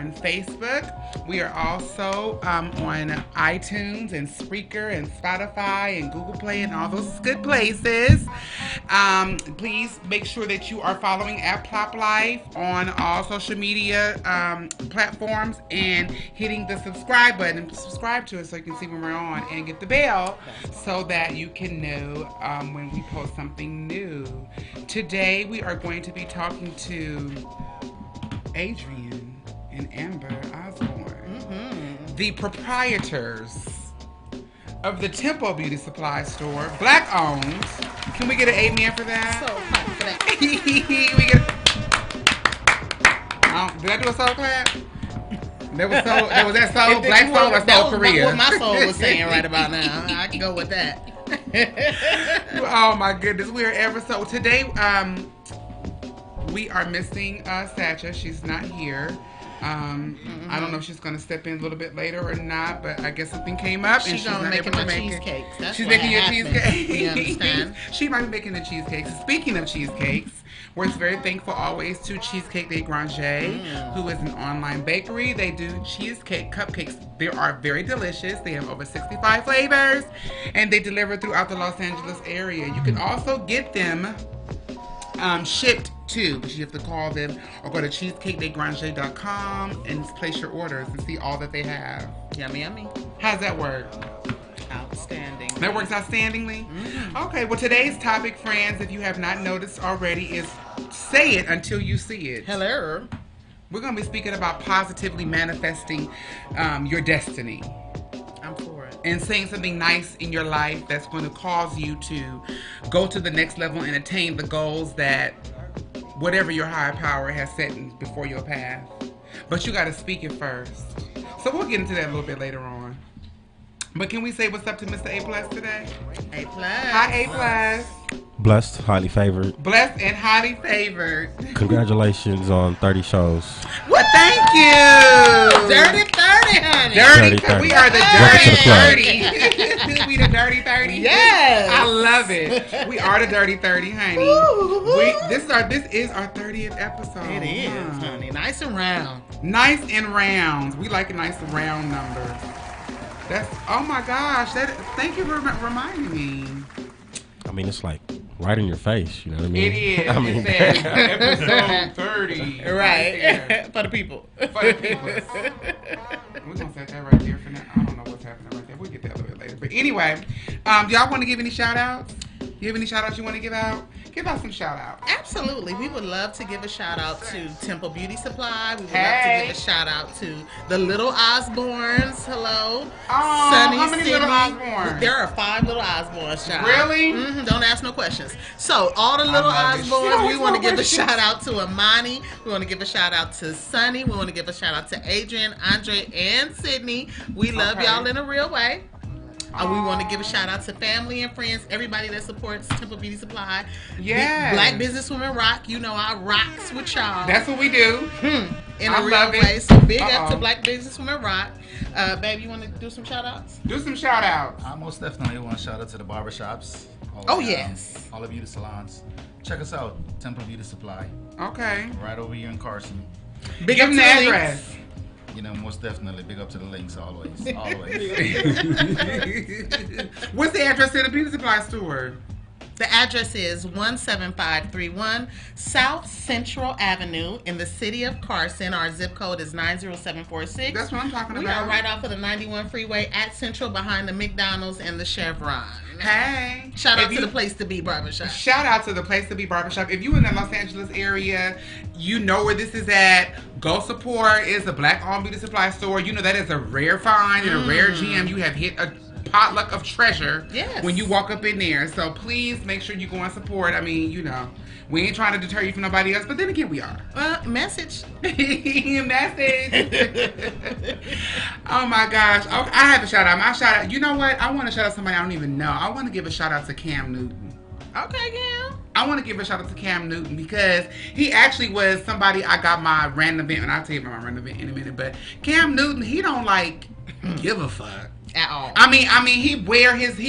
on Facebook. We are also on iTunes and Spreaker and Spotify and Google Play and all those good places. Please make sure that you are following at PLOPP Life on all social media platforms and hitting the subscribe button and subscribe to us so you can see when we're on, and get the bell so that you can know when we post something new. Today we are going to be talking to Adrian and Amber Osborne, the proprietors of the Tempo Beauty Supply Store, Black owned. Can we get an amen for that? So hot for that. Did I do a soul clap? That was that soul, Black soul, or soul Korea? What my soul was saying right about now. I can go with that. Oh my goodness, we are ever so. Today, we are missing Sacha. She's not here. I don't know if she's going to step in a little bit later or not, but I guess something came up. She's going to make my cheesecakes. She's making your cheesecake. You understand? She might be making the cheesecakes. Speaking of cheesecakes, we're very thankful always to Cheesecake de Granger, who is an online bakery. They do cheesecake cupcakes. They are very delicious. They have over 65 flavors, and they deliver throughout the Los Angeles area. You can also get them shipped too, but you have to call them or go to cheesecakedegranger.com and place your orders and see all that they have. Yummy, yummy. How's that work? Outstanding. That works outstandingly? Okay, well, today's topic, friends, if you have not noticed already, is say it until you see it. Hello. We're going to be speaking about positively manifesting your destiny. I'm for it. And saying something nice in your life that's going to cause you to go to the next level and attain the goals that whatever your higher power has set before your path. But you got to speak it first. So we'll get into that a little bit later on. But can we say what's up to Mr. A Plus today? A Plus. Hi, A Plus. Blessed, highly favored. Blessed and highly favored. Congratulations on 30 shows. Well, thank you. Dirty 30, honey. Dirty 30. We are the Dirty 30. We the Dirty 30. Yes. I love it. We are the Dirty 30, honey. This is our 30th episode. It is, honey. Nice and round. Nice and round. We like a nice round number. Oh my gosh. Thank you for reminding me. I mean, it's like right in your face, you know what I mean? It is. I mean, it says episode 30. Right. For the people. For the people. We're going to set that right there for now. I don't know what's happening right there. We'll get that a little bit later. But anyway, do y'all want to give any shout outs? You have any shout outs you want to give out? Give out some shout outs. Absolutely. We would love to give a shout out to Tempo Beauty Supply. We would love to give a shout out to the little Osbournes. Hello. Oh, Sunny how many City. little Osbournes? There are 5 little Osbournes, child. Really? Don't ask no questions. So, all the little Osbournes, we want to give a shout out to Amani. We want to give a shout out to Sunny. We want to give a shout out to Adrian, Andre, and Sydney. We love y'all in a real way. We want to give a shout out to family and friends, everybody that supports Tempo Beauty Supply. Yeah. Black Businesswomen Rock. You know I rocks with y'all. That's what we do. In a real way. So big up to Black Businesswomen Rock. Babe, you want to do some shout outs? Do some shout outs. I most definitely want to shout out to the barbershops. Yes. All the beauty salons. Check us out, Tempo Beauty Supply. Okay. Right over here in Carson. Big up to the address. You know, most definitely big up to the links always. What's the address to the beauty supply store? The address is 17531 South Central Avenue in the city of Carson. Our zip code is 90746. That's what I'm talking about. We are right off of the 91 freeway at Central behind the McDonald's and the Chevron. Hey. Shout out to the Place to Be Barbershop. Shout out to the Place to Be Barbershop. If you in the Los Angeles area, you know where this is at. Go support. It's a black-owned beauty supply store. You know that is a rare find and a rare gem. You have hit a potluck of treasure when you walk up in there. So please make sure you go and support. I mean, you know, we ain't trying to deter you from nobody else, but then again, we are. Message. Message. Oh my gosh. Okay, I have a shout out. My shout out. You know what? I want to shout out somebody I don't even know. I want to give a shout out to Cam Newton. Okay, Cam. I want to give a shout out to Cam Newton because he actually was somebody I got my random event, and I'll tell you about my random event in a minute, but Cam Newton, he don't like give a fuck. at all. I mean, he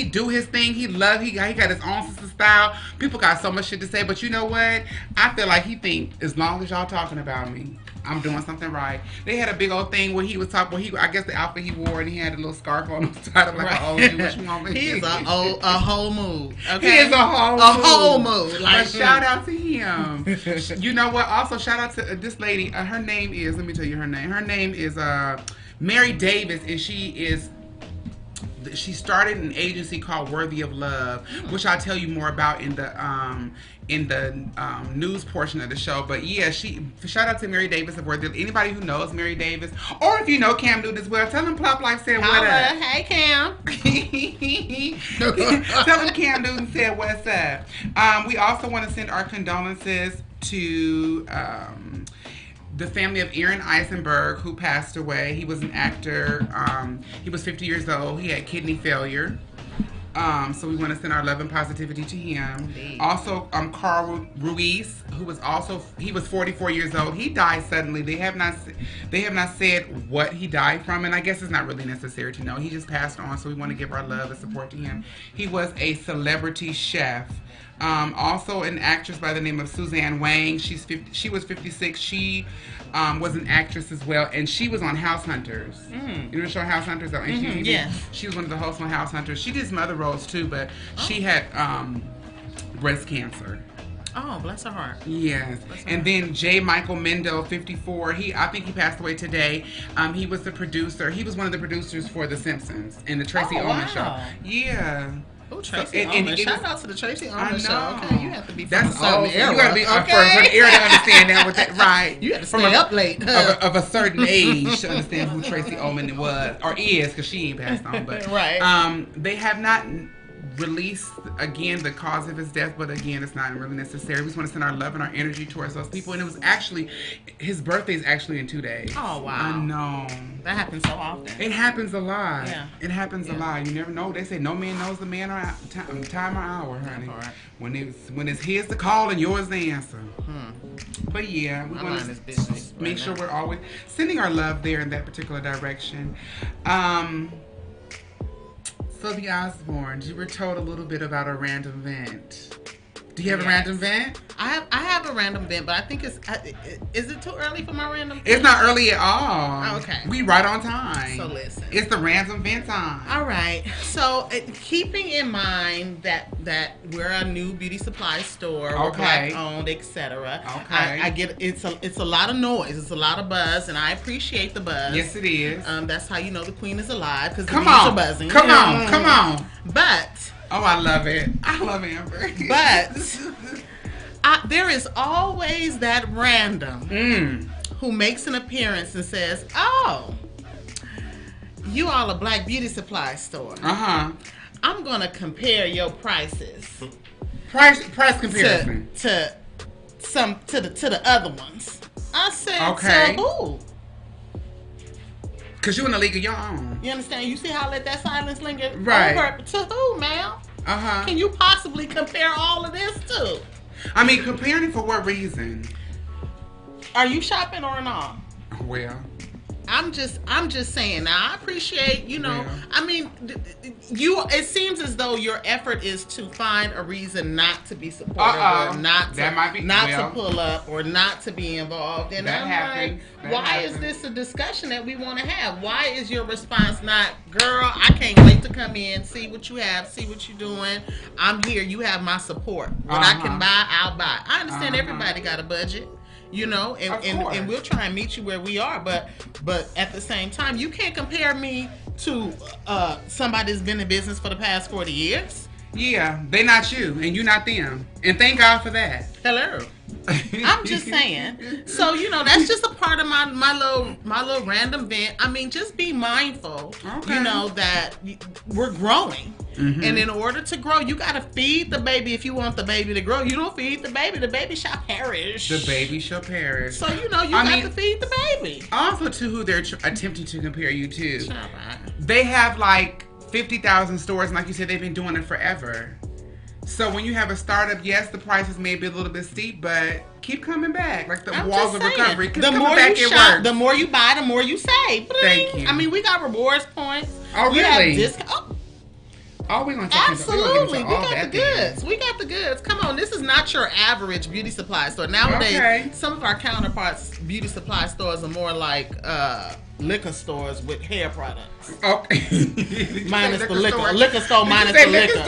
do his thing. He got his own sense of style. People got so much shit to say, but you know what? I feel like he think as long as y'all talking about me, I'm doing something right. They had a big old thing where he was talking. I guess the outfit he wore, and he had a little scarf on the side of like an old Jewish woman. He is a whole mood. Okay, he is a whole mood. Like, shout out to him. You know what? Also, shout out to this lady. Her name is. Let me tell you her name. Her name is Mary Davis, and she started an agency called Worthy of Love, which I'll tell you more about in the news portion of the show. But yeah, shout out to Mary Davis of Worthy. Anybody who knows Mary Davis, or if you know Cam Newton as well, tell him Plop Life said what up. Hey Cam. Tell him Cam Newton said what's up. We also want to send our condolences to the family of Aaron Eisenberg, who passed away. He was an actor. He was 50 years old. He had kidney failure. So we want to send our love and positivity to him. Indeed. Also, Carl Ruiz, he was 44 years old. He died suddenly. They have not said what he died from, and I guess it's not really necessary to know. He just passed on, so we want to give our love and support to him. He was a celebrity chef. Also an actress by the name of Suzanne Wang. She was 56. She was an actress as well, and she was on House Hunters. You know the show House Hunters on HGTV? Yes. She was one of the hosts on House Hunters. She did some other roles too, but she had breast cancer. Oh, bless her heart. Yes. And then J. Michael Mendel, 54. I think he passed away today. He was the producer. He was one of the producers for The Simpsons and the Tracy Ullman show. Yeah. Oh, Tracy Ullman. Shout out to the Tracy Ullman show. Okay, you have to be from a certain era. You got to be from an era to understand that. With that, right? You have to stay up late. Of a certain age to understand who Tracy Ullman was, or is, because she ain't passed on. But right. They have not released again the cause of his death, but again, it's not really necessary. We just want to send our love and our energy towards those people. And it was actually his birthday is actually in 2 days. Oh wow! I know that happens so often. It happens a lot. Yeah, it happens a lot. You never know. They say no man knows the man or time or hour, honey. Right. When it's his to call and yours to answer. But yeah, we want to make sure we're always sending our love there in that particular direction. So the Osbournes, you were told a little bit about a random vent. Do you have a random vent? I have a random vent, but I think is it too early for my random vent? It's not early at all. Okay. We right on time. So listen. It's the random vent time. All right. So keeping in mind that we're a new beauty supply store, we're black owned, etc. Okay. I get it's a lot of noise, it's a lot of buzz, and I appreciate the buzz. Yes, it is. That's how you know the queen is alive, because the bees are buzzing. Come on. But I love it. I love Amber. But there is always that random who makes an appearance and says, "Oh, you all a black beauty supply store. I'm gonna compare your prices. Price comparison to the other ones." I said, okay. "To who?" Because you're in a league of your own. You understand? You see how I let that silence linger? Right. Over. To who, ma'am? Can you possibly compare all of this to? I mean, comparing for what reason? Are you shopping or not? Well, I'm just saying. Now, I appreciate, I mean, it seems as though your effort is to find a reason not to be supportive or not to pull up or not to be involved. And I'm like, why is this a discussion that we want to have? Why is your response not, girl, I can't wait to come in, see what you have, see what you're doing. I'm here. You have my support. What I can buy, I'll buy. I understand everybody got a budget. And we'll try and meet you where we are, but at the same time, you can't compare me to somebody that's been in business for the past 40 years. Yeah, they not you, and you not them, and thank God for that. Hello. I'm just saying. So that's just a part of my little random vent. I mean, just be mindful. Okay. That we're growing. And in order to grow, you got to feed the baby. If you want the baby to grow, you don't feed the baby shall perish. The baby shall perish. So you got to feed the baby. Also, to who they're attempting to compare you to. They have like 50,000 stores, and like you said, they've been doing it forever. So when you have a startup, yes, the prices may be a little bit steep, but keep coming back. Like the walls of recovery. The more you shop, the more you buy, the more you save. Thank you. I mean, we got rewards points. Oh, We have really? discount. Oh, we're going to talk Absolutely. We got the goods. We got the goods. Come on. This is not your average beauty supply store. Nowadays, some of our counterparts beauty supply stores are more like liquor stores with hair products. Okay. Minus the liquor. A liquor store minus the liquor.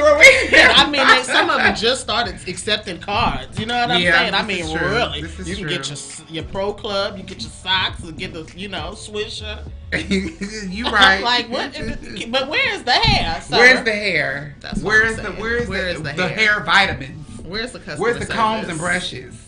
Yeah, I mean, some of them just started accepting cards. You know what I'm saying? I mean, really. You can get your pro club, you get your socks, you get the, Swisher. You right. Like, what? But where's the hair, sir? Where's the hair? That's what where's I'm the hair vitamins? Where's the customer Where's the combs service? and brushes?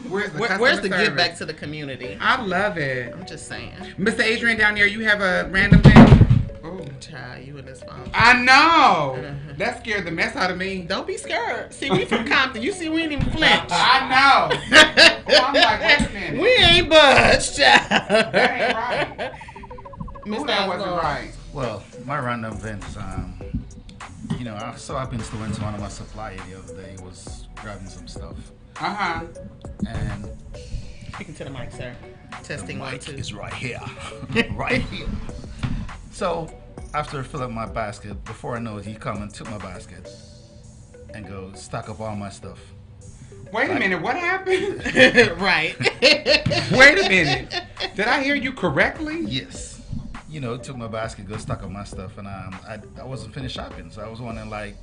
Where's the give back to the community? I love it. I'm just saying. Mr. Adrian down there, you have a random thing? Oh, child, you in this phone. I know. That scared the mess out of me. Don't be scared. See, we from Compton. You see, we ain't even flinch. I know. Oh, I'm like, wait a minute. We ain't budged, child. That ain't right. Mr. That wasn't right. Well, my random events, I so happened to went to one of my suppliers the other day, was grabbing some stuff. Uh-huh. And Speaking to the mic, sir. Testing the 1 mic 2. is right here. Right here. So, after filling up my basket, before I know it, he come and took my basket and go stock up all my stuff. Wait a minute, what happened? Right. Wait a minute. Did I hear you correctly? Yes. Took my basket, go stock up my stuff, and I wasn't finished shopping, so I was wondering, like,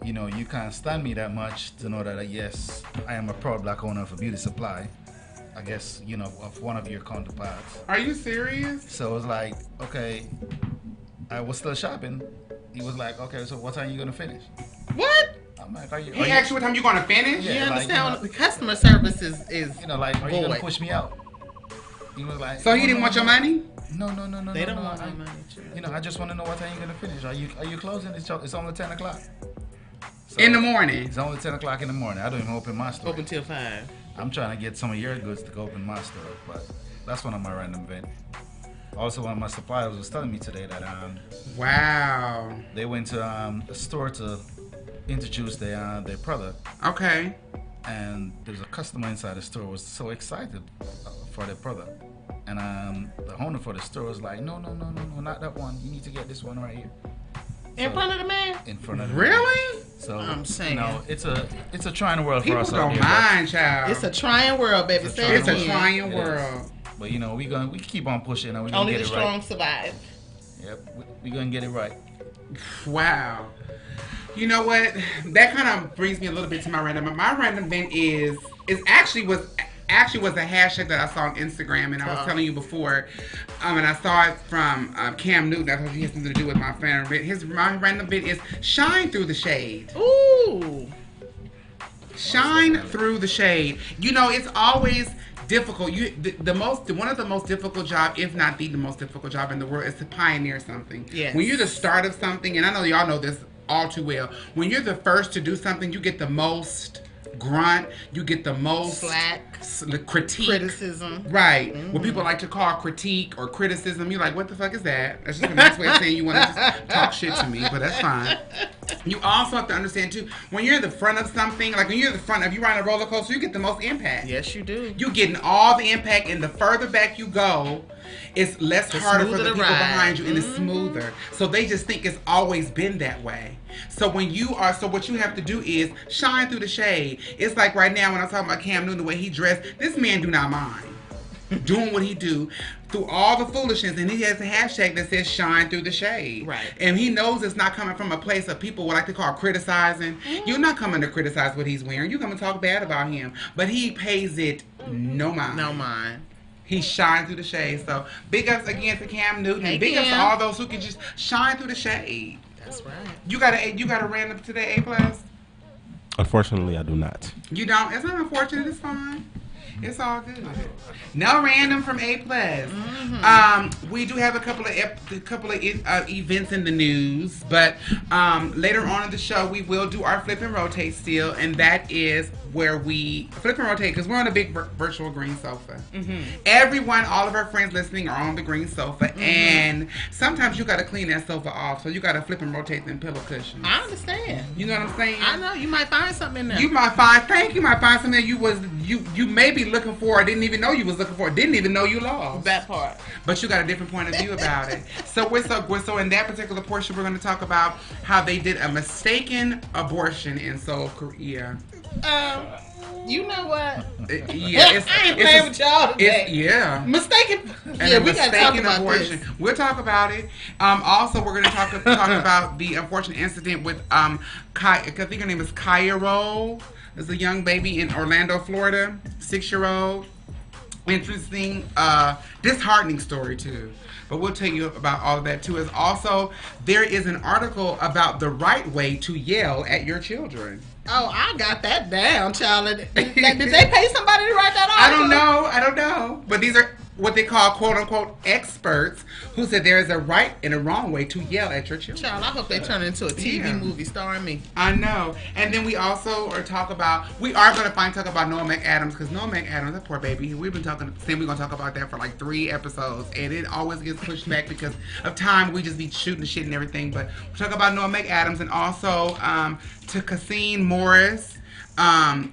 you can't stand me that much to know that, yes, I am a proud black owner of a beauty supply, I guess, of one of your counterparts. Are you serious? So it was like, okay, I was still shopping. He was like, okay, so what time are you going to finish? What? I'm like, He asked you what time you going to finish? Yeah, You like, understand? The customer service is like, are you going void. to push me out? He was like, So he didn't want your money? No. They don't want my money. I just want to know what time you're going to finish. Are you closing? It's only 10 o'clock. So In the morning. It's only 10 o'clock in the morning. I don't even open my store. Open till 5. I'm trying to get some of your goods to go open my store, but that's one of my random events. Also, one of my suppliers was telling me today that Wow. they went to a store to introduce their product, Okay. and there's a customer inside the store was so excited for their product, and the owner for the store was like, no, not that one. You need to get this one right here. In front of the man? In front of the Really? man. So I'm saying. it's a trying world People for us out don't here. mind, child. It's a trying world, baby. It's a Say it It's a again. trying It world. But we keep on pushing, and we gonna Only get the it strong right. survive. Yep, we gonna get it right. Wow. You know what? That kind of brings me a little bit to my random. My random event is actually was a hashtag that I saw on Instagram, and I was telling you before, and I saw it from Cam Newton. I thought he has something to do with my fan event. My random event is shine through the shade. Ooh. Shine through the shade. It's always difficult. One of the most difficult job, if not the most difficult job in the world, is to pioneer something. Yes. When you're the start of something, and I know y'all know this all too well, when you're the first to do something, you get the most grunt, you get the most Slack. critique, Criticism. right? What people like to call critique or criticism. You're like, what the fuck is that? That's just a nice way of saying you want to just talk shit to me, but that's fine. You also have to understand too, when you're in the front of something, like when you're in the front, if you're riding a roller coaster, you get the most impact. Yes, you do. You getting all the impact, and the further back you go, it's less harder for the people behind you, and it's smoother. So they just think it's always been that way. So what you have to do is shine through the shade. It's like right now when I'm talking about Cam Newton, the way he dressed, this man do not mind doing what he do through all the foolishness, and he has a hashtag that says shine through the shade. Right. And he knows it's not coming from a place of people what I like to call criticizing. You're not coming to criticize what he's wearing. You're coming to talk bad about him. But he pays it no mind. No mind. He shines through the shade. So big ups again to Cam Newton. Hey, Big ups to Cam. all those who can just shine through the shade. That's right. You got a random today, A+? Unfortunately, I do not. You don't? It's not unfortunate. It's fine. It's all good. No random from A+. We do have a couple of events in the news, but later on in the show we will do our flip and rotate still, and that is where we flip and rotate because we're on a big virtual green sofa. Everyone, all of our friends listening are on the green sofa, and sometimes you got to clean that sofa off, so you got to flip and rotate them pillow cushions. I understand. You know what I'm saying? I know. You might find something in there. You might find something that you may be looking for or didn't even know you was looking for, didn't even know you lost. That part. But you got a different point of view about it. So we're so in that particular portion, we're going to talk about how they did a mistaken abortion in Seoul, Korea. You know what? Yeah, I ain't playing with y'all today. Mistaken. Yeah, we got to talk about abortion. this. We'll talk about it. Also, we're going to talk about the unfortunate incident with I think her name is Cairo. There's a young baby in Orlando, Florida, 6-year-old. Interesting, disheartening story too. But we'll tell you about all of that too. As also, there is an article about the right way to yell at your children. Oh, I got that down, child. Did they pay somebody to write that article? I don't know. But these are what they call quote-unquote experts who said there is a right and a wrong way to yell at your children. Child, I hope they turn it into a TV movie starring me. I know. And then we also are going to talk about Noah McAdams, because Noah McAdams, that poor baby, we've been saying we're going to talk about that for like 3 episodes, and it always gets pushed back because of time. We just be shooting the shit and everything. But we'll talk about Noah McAdams, and also to Cassine Morris,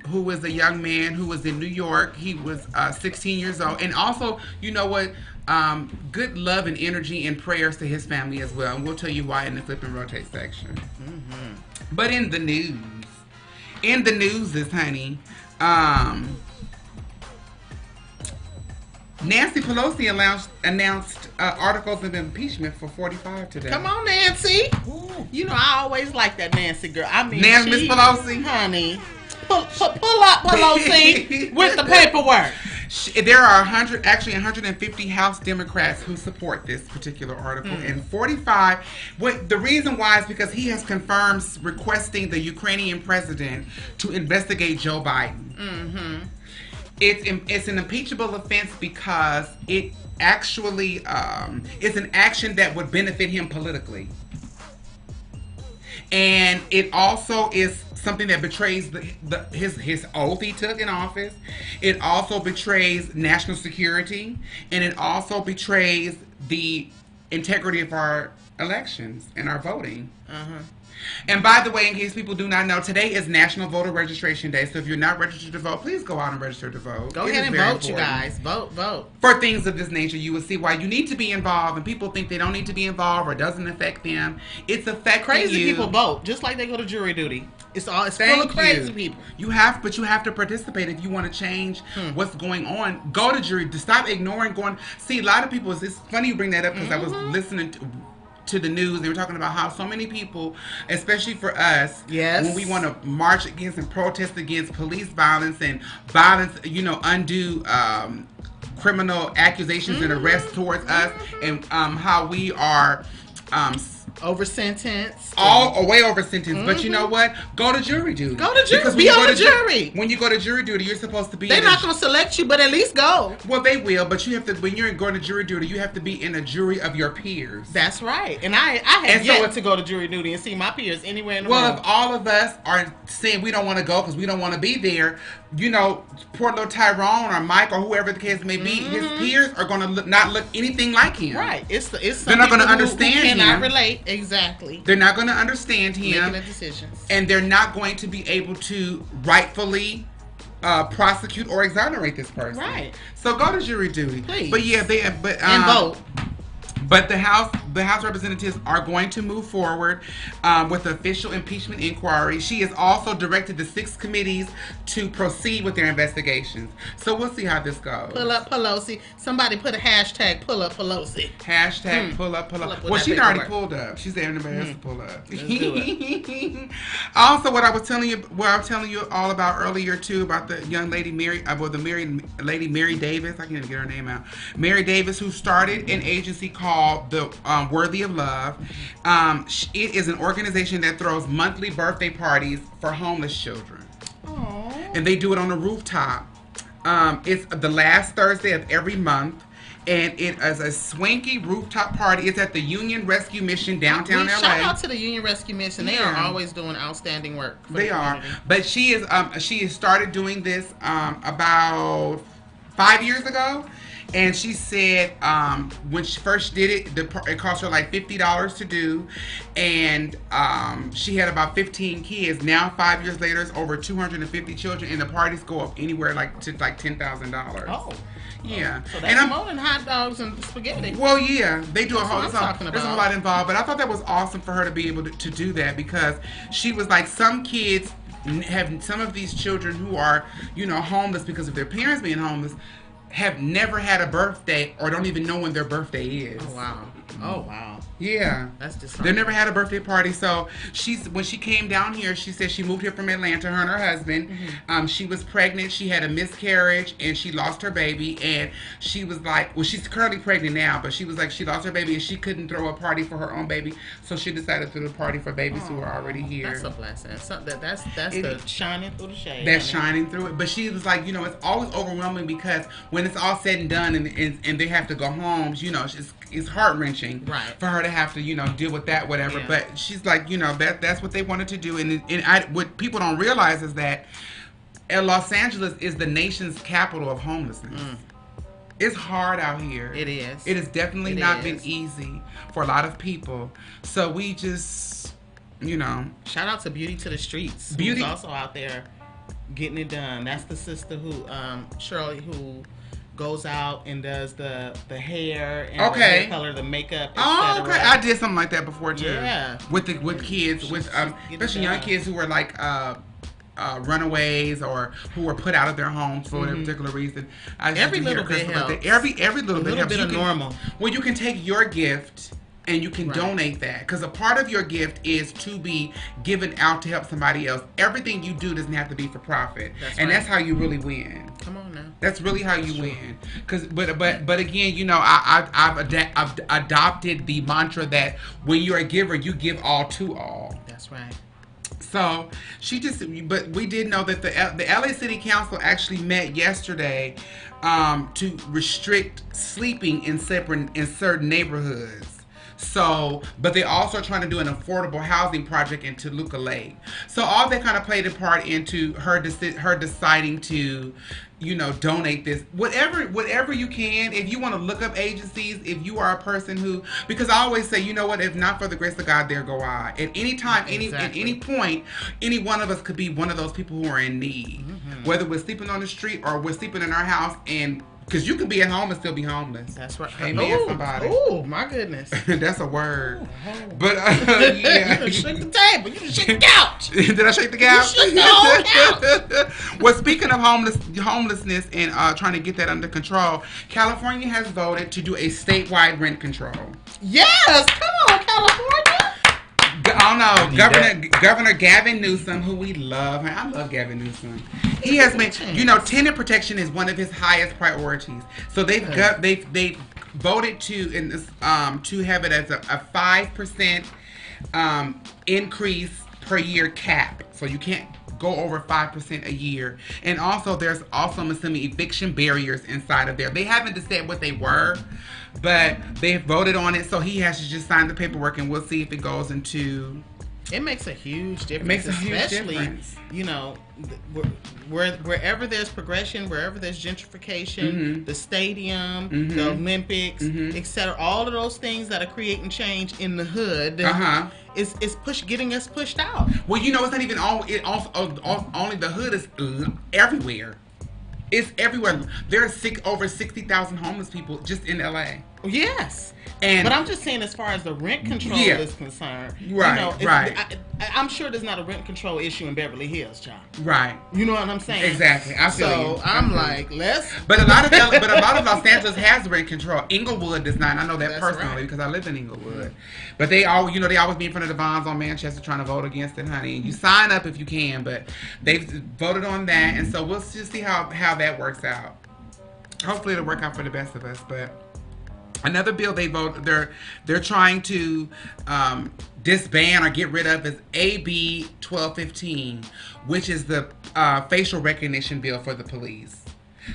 who was a young man who was in New York. He was 16 years old. And also, you know what? Good love and energy and prayers to his family as well. And we'll tell you why in the Flip and Rotate section. But in the news is, honey, Nancy Pelosi announced articles of impeachment for 45 today. Come on, Nancy. Ooh. You know, I always like that Nancy girl. I mean, Miss Pelosi. Honey. Pull up Pelosi with the paperwork. There are 150 House Democrats who support this particular article, and 45. The reason why is because he has confirmed requesting the Ukrainian president to investigate Joe Biden. It's an impeachable offense because it actually is an action that would benefit him politically, and it also is something that betrays his oath he took in office. It also betrays national security, and it also betrays the integrity of our elections and our voting. And by the way, in case people do not know, today is National Voter Registration Day. So if you're not registered to vote, please go out and register to vote. Go ahead and vote, you guys. Vote. For things of this nature, you will see why you need to be involved. And people think they don't need to be involved or doesn't affect them. It's affecting crazy you. People vote, just like they go to jury duty. It's full of crazy people. You have to participate if you want to change what's going on. Go to jury. To stop ignoring going. See, a lot of people. It's funny you bring that up because I was listening to the news. They were talking about how so many people, especially for us, when we want to march against and protest against police violence and violence, undue criminal accusations and arrests towards us, and how we are over sentence. Way over sentence. But you know what? Go to jury duty. Go to jury. Be on the jury. When you go to jury duty, you're supposed to be. They're not going to select you, but at least go. Well, they will, but you have to. When you're going to jury duty, you have to be in a jury of your peers. That's right. And I have yet to go to jury duty and see my peers anywhere in the room. Well, if all of us are saying we don't want to go because we don't want to be there, poor little Tyrone or Mike or whoever the case may be, his peers are going to not look anything like him. Right. It's they're not going to understand him. Cannot relate. Exactly. They're not going to understand him. Making the decisions. And they're not going to be able to rightfully prosecute or exonerate this person. Right. So go to jury duty. Please. But yeah, and vote. But the House representatives are going to move forward with official impeachment inquiry. She has also directed the 6 committees to proceed with their investigations. So we'll see how this goes. Pull up Pelosi. Somebody put a hashtag pull up Pelosi. Hashtag pull up. Well, she's already pulled up. She's there anybody else to pull up. Let's do it. Also, what I was telling you all about earlier too about the young lady Mary Davis. I can't even get her name out. Mary Davis, who started an agency called the Worthy of Love. It is an organization that throws monthly birthday parties for homeless children. Aww. And they do it on a rooftop. It's the last Thursday of every month. and it is a swanky rooftop party. It's at the Union Rescue Mission downtown LA. Shout out to the Union Rescue Mission. They are always doing outstanding work. They are, but she has started doing this about 5 years ago. And she said when she first did it, it cost her like $50 to do. And she had about 15 kids. Now, 5 years later, it's over 250 children. And the parties go up anywhere to $10,000. Oh. Yeah. So that's more than hot dogs and spaghetti. Well, yeah. They do a whole There's a whole lot involved. But I thought that was awesome for her to be able to do that, because she was like, some kids have, some of these children who are, homeless because of their parents being homeless, have never had a birthday or don't even know when their birthday is. Oh wow. Yeah. That's just They've never had a birthday party. So when she came down here, she said she moved here from Atlanta, her and her husband. Mm-hmm. She was pregnant, she had a miscarriage, and she lost her baby. And she was like, well, she's currently pregnant now, but she was like, she lost her baby and she couldn't throw a party for her own baby. So she decided to do a party for babies who are already here. That's a blessing. That's the shining through the shade. That's shining through it. But she was like, it's always overwhelming, because when it's all said and done and they have to go home, it's heart-wrenching for her to have to, deal with that, whatever. Yeah. But she's like, that's what they wanted to do. And what people don't realize is that Los Angeles is the nation's capital of homelessness. It's hard out here. It is. It has definitely not been easy for a lot of people. So we just, Shout out to Beauty to the Streets. Who's also out there getting it done. That's the sister who, Shirley, who goes out and does the hair and the hair color, the makeup, etc. Oh, okay. I did something like that before too. Yeah. With kids, with especially young kids who were like runaways or who were put out of their homes for a particular reason. Every little bit helps. Like every little bit helps. A little bit of normal. Well, you can take your gift and you can donate that, because a part of your gift is to be given out to help somebody else. Everything you do doesn't have to be for profit, that's how you really win. Come on now. That's really how you win. But again, I've adopted the mantra that when you're a giver, you give all to all. That's right. So but we did know that the LA City Council actually met yesterday to restrict sleeping in certain neighborhoods. So, but they also are trying to do an affordable housing project in Toluca Lake. So all that kind of played a part into her deciding to, donate this. Whatever you can. If you want to look up agencies, if you are a person who, because I always say, if not for the grace of God, there go I. At any time, at any point, any one of us could be one of those people who are in need. Mm-hmm. Whether we're sleeping on the street or we're sleeping in our house, and because you can be at home and still be homeless. That's right. Amen, somebody. Oh, my goodness. That's a word. But, yeah. You shook the table. You shook the couch. Did I shake the couch? You shook the whole couch. Well, speaking of homelessness and trying to get that under control, California has voted to do a statewide rent control. Yes. Come on, California. Oh no, Governor Gavin Newsom, who we love. I love Gavin Newsom. He has made, tenant protection is one of his highest priorities. So they voted to have it as a 5% increase per year cap. So you can't go over 5% a year. And also there's also, I'm assuming, eviction barriers inside of there. They haven't said what they were, but they voted on it. So he has to just sign the paperwork, and we'll see if it goes into. It makes a huge difference. It makes a huge difference. Wherever there's progression, wherever there's gentrification, the stadium, the Olympics, etc. All of those things that are creating change in the hood is getting us pushed out. Well, it's not even only the hood, is everywhere. It's everywhere. There are over 60,000 homeless people just in LA. Yes. But I'm just saying, as far as the rent control is concerned, right. I'm sure there's not a rent control issue in Beverly Hills, John. Right. You know what I'm saying? Exactly. I feel you. So I'm like, let's. But a lot of Los Angeles has rent control. Inglewood does not. I know that personally because I live in Inglewood. But they always be in front of the Vons on Manchester trying to vote against it, honey. And you sign up if you can, but they've voted on that, and so we'll just see how that works out. Hopefully, it'll work out for the best of us, but. Another bill they're trying to disband or get rid of is AB 1215, which is the facial recognition bill for the police.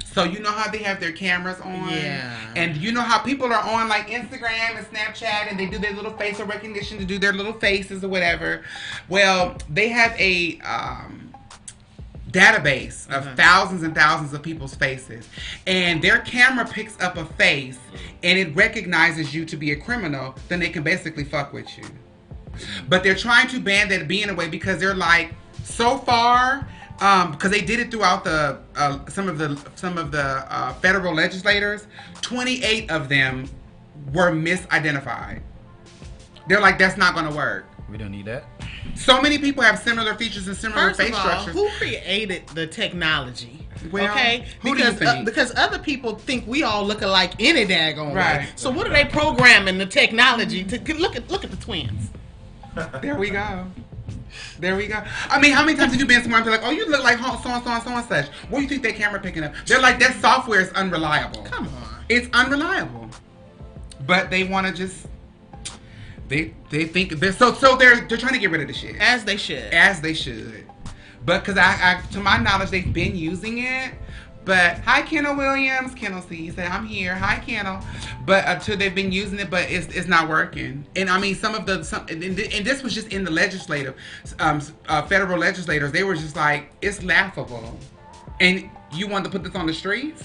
So you know how they have their cameras on? Yeah. And you know how people are on like Instagram and Snapchat and they do their little facial recognition to do their little faces or whatever. Well, they have a database of thousands and thousands of people's faces. And their camera picks up a face and it recognizes you to be a criminal, then they can basically fuck with you. But they're trying to ban that being away because they're like, so far, because they did it throughout the some of the federal legislators, 28 of them were misidentified. They're like, that's not going to work. We don't need that. So many people have similar features and similar First face of all, structures. who created the technology? Well, okay, who do you think? Because other people think we all look alike any daggone Right. way. So what are they programming the technology to look at the twins? There we go. There we go. I mean, how many times have you been somewhere and be like, oh, you look like so and such? What do you think that camera picking up? They're like, that software is unreliable. Come on. It's unreliable. But they want to just, they think, so they're trying to get rid of the shit. As they should. As they should. But because I, to my knowledge, they've been using it. But hi, Kennel Williams. Kennel C. He said, I'm here. Hi, Kennel. But they've been using it, but it's not working. And I mean, and this was just in the legislative, federal legislators. They were just like, it's laughable. And you want to put this on the streets?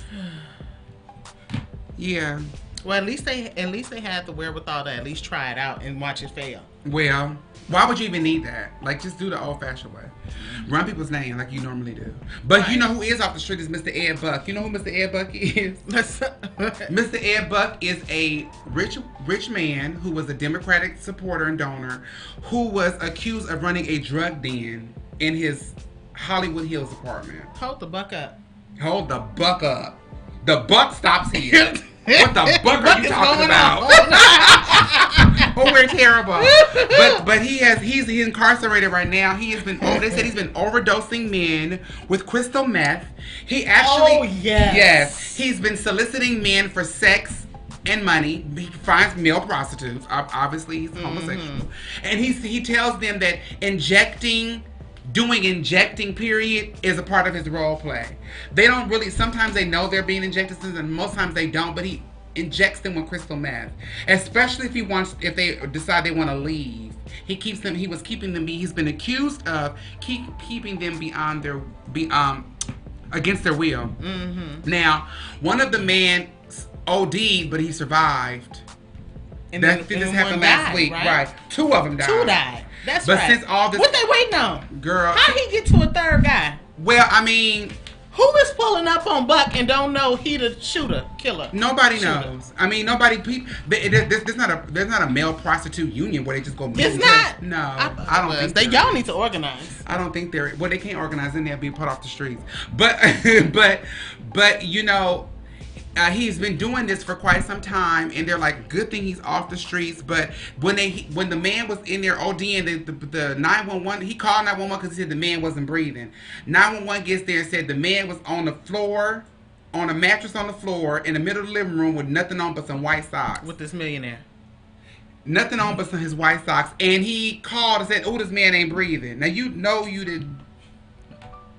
Yeah. Well, at least they had the wherewithal to at least try it out and watch it fail. Well, why would you even need that? Like, just do the old-fashioned way. Run people's name like you normally do. But you know who is off the street is Mr. Ed Buck. You know who Mr. Ed Buck is? Mr. Ed Buck is a rich man who was a Democratic supporter and donor who was accused of running a drug den in his Hollywood Hills apartment. Hold the buck up. Hold the buck up. The buck stops here. What the fuck are you talking about? Oh, we're terrible. But he's incarcerated right now. He has been. They said he's been overdosing men with crystal meth. He actually. Oh yes. Yes, he's been soliciting men for sex and money. He finds male prostitutes. Obviously, he's homosexual, and he tells them that doing injecting period is a part of his role play. They don't really, sometimes they know they're being injected and most times they don't, but he injects them with crystal meth, especially if they decide they want to leave. He's been accused of keeping them against their will. Now, one of the men OD'd, but he survived. And this happened last week, right? 2 of them died. 2 died. That's but right. Since all this, what they waiting on, girl? How he get to a third guy? Well, I mean, who is pulling up on Buck and don't know he the killer? Nobody knows. I mean, there's not a male prostitute union where they just go. It's not. No, I don't think y'all need to organize. I don't think they're. Well, they can't organize and they'll be put off the streets. But you know. He's been doing this for quite some time, and they're like, good thing he's off the streets. But when the man was in there ODing, the 911, he called 911 because he said the man wasn't breathing. 911 gets there and said the man was on the floor, on a mattress on the floor in the middle of the living room with nothing on but some white socks. With this millionaire. Nothing on but his white socks. And he called and said, oh, this man ain't breathing. Now, you know you did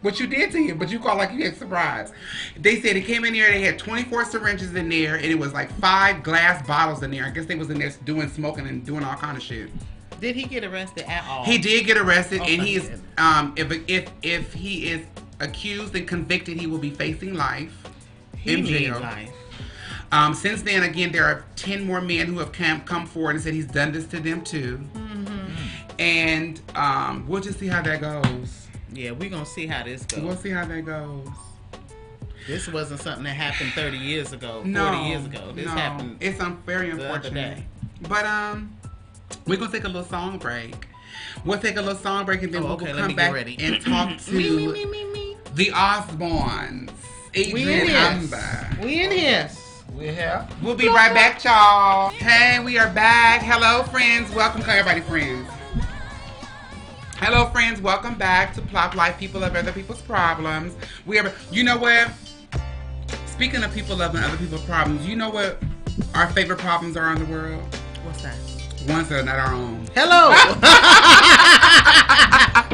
what you did to him, but you called like you had surprise. They said he came in there, they had 24 syringes in there, and it was like 5 glass bottles in there. I guess they was in there doing smoking and doing all kind of shit. Did he get arrested at all? He did get arrested, and he is, if he is accused and convicted, he will be facing life in jail. Life. Since then, again, there are 10 more men who have come forward and said he's done this to them too. And we'll just see how that goes. Yeah, we're going to see how this goes. We'll see how that goes. This wasn't something that happened 30 years ago, 40 years ago. This happened. It's very unfortunate. But we're going to take a little song break. We'll take a little song break and then we'll come back and talk to the Osbournes. Adrian Amber. We in here. We're here. We'll be right back, y'all. Hey, we are back. Hello, friends. Welcome, everybody, friends. Hello, friends. Welcome back to PLOPP Life, people love other people's problems. You know what? Speaking of people loving other people's problems, you know what our favorite problems are in the world? What's that? Ones that are not our own. Hello.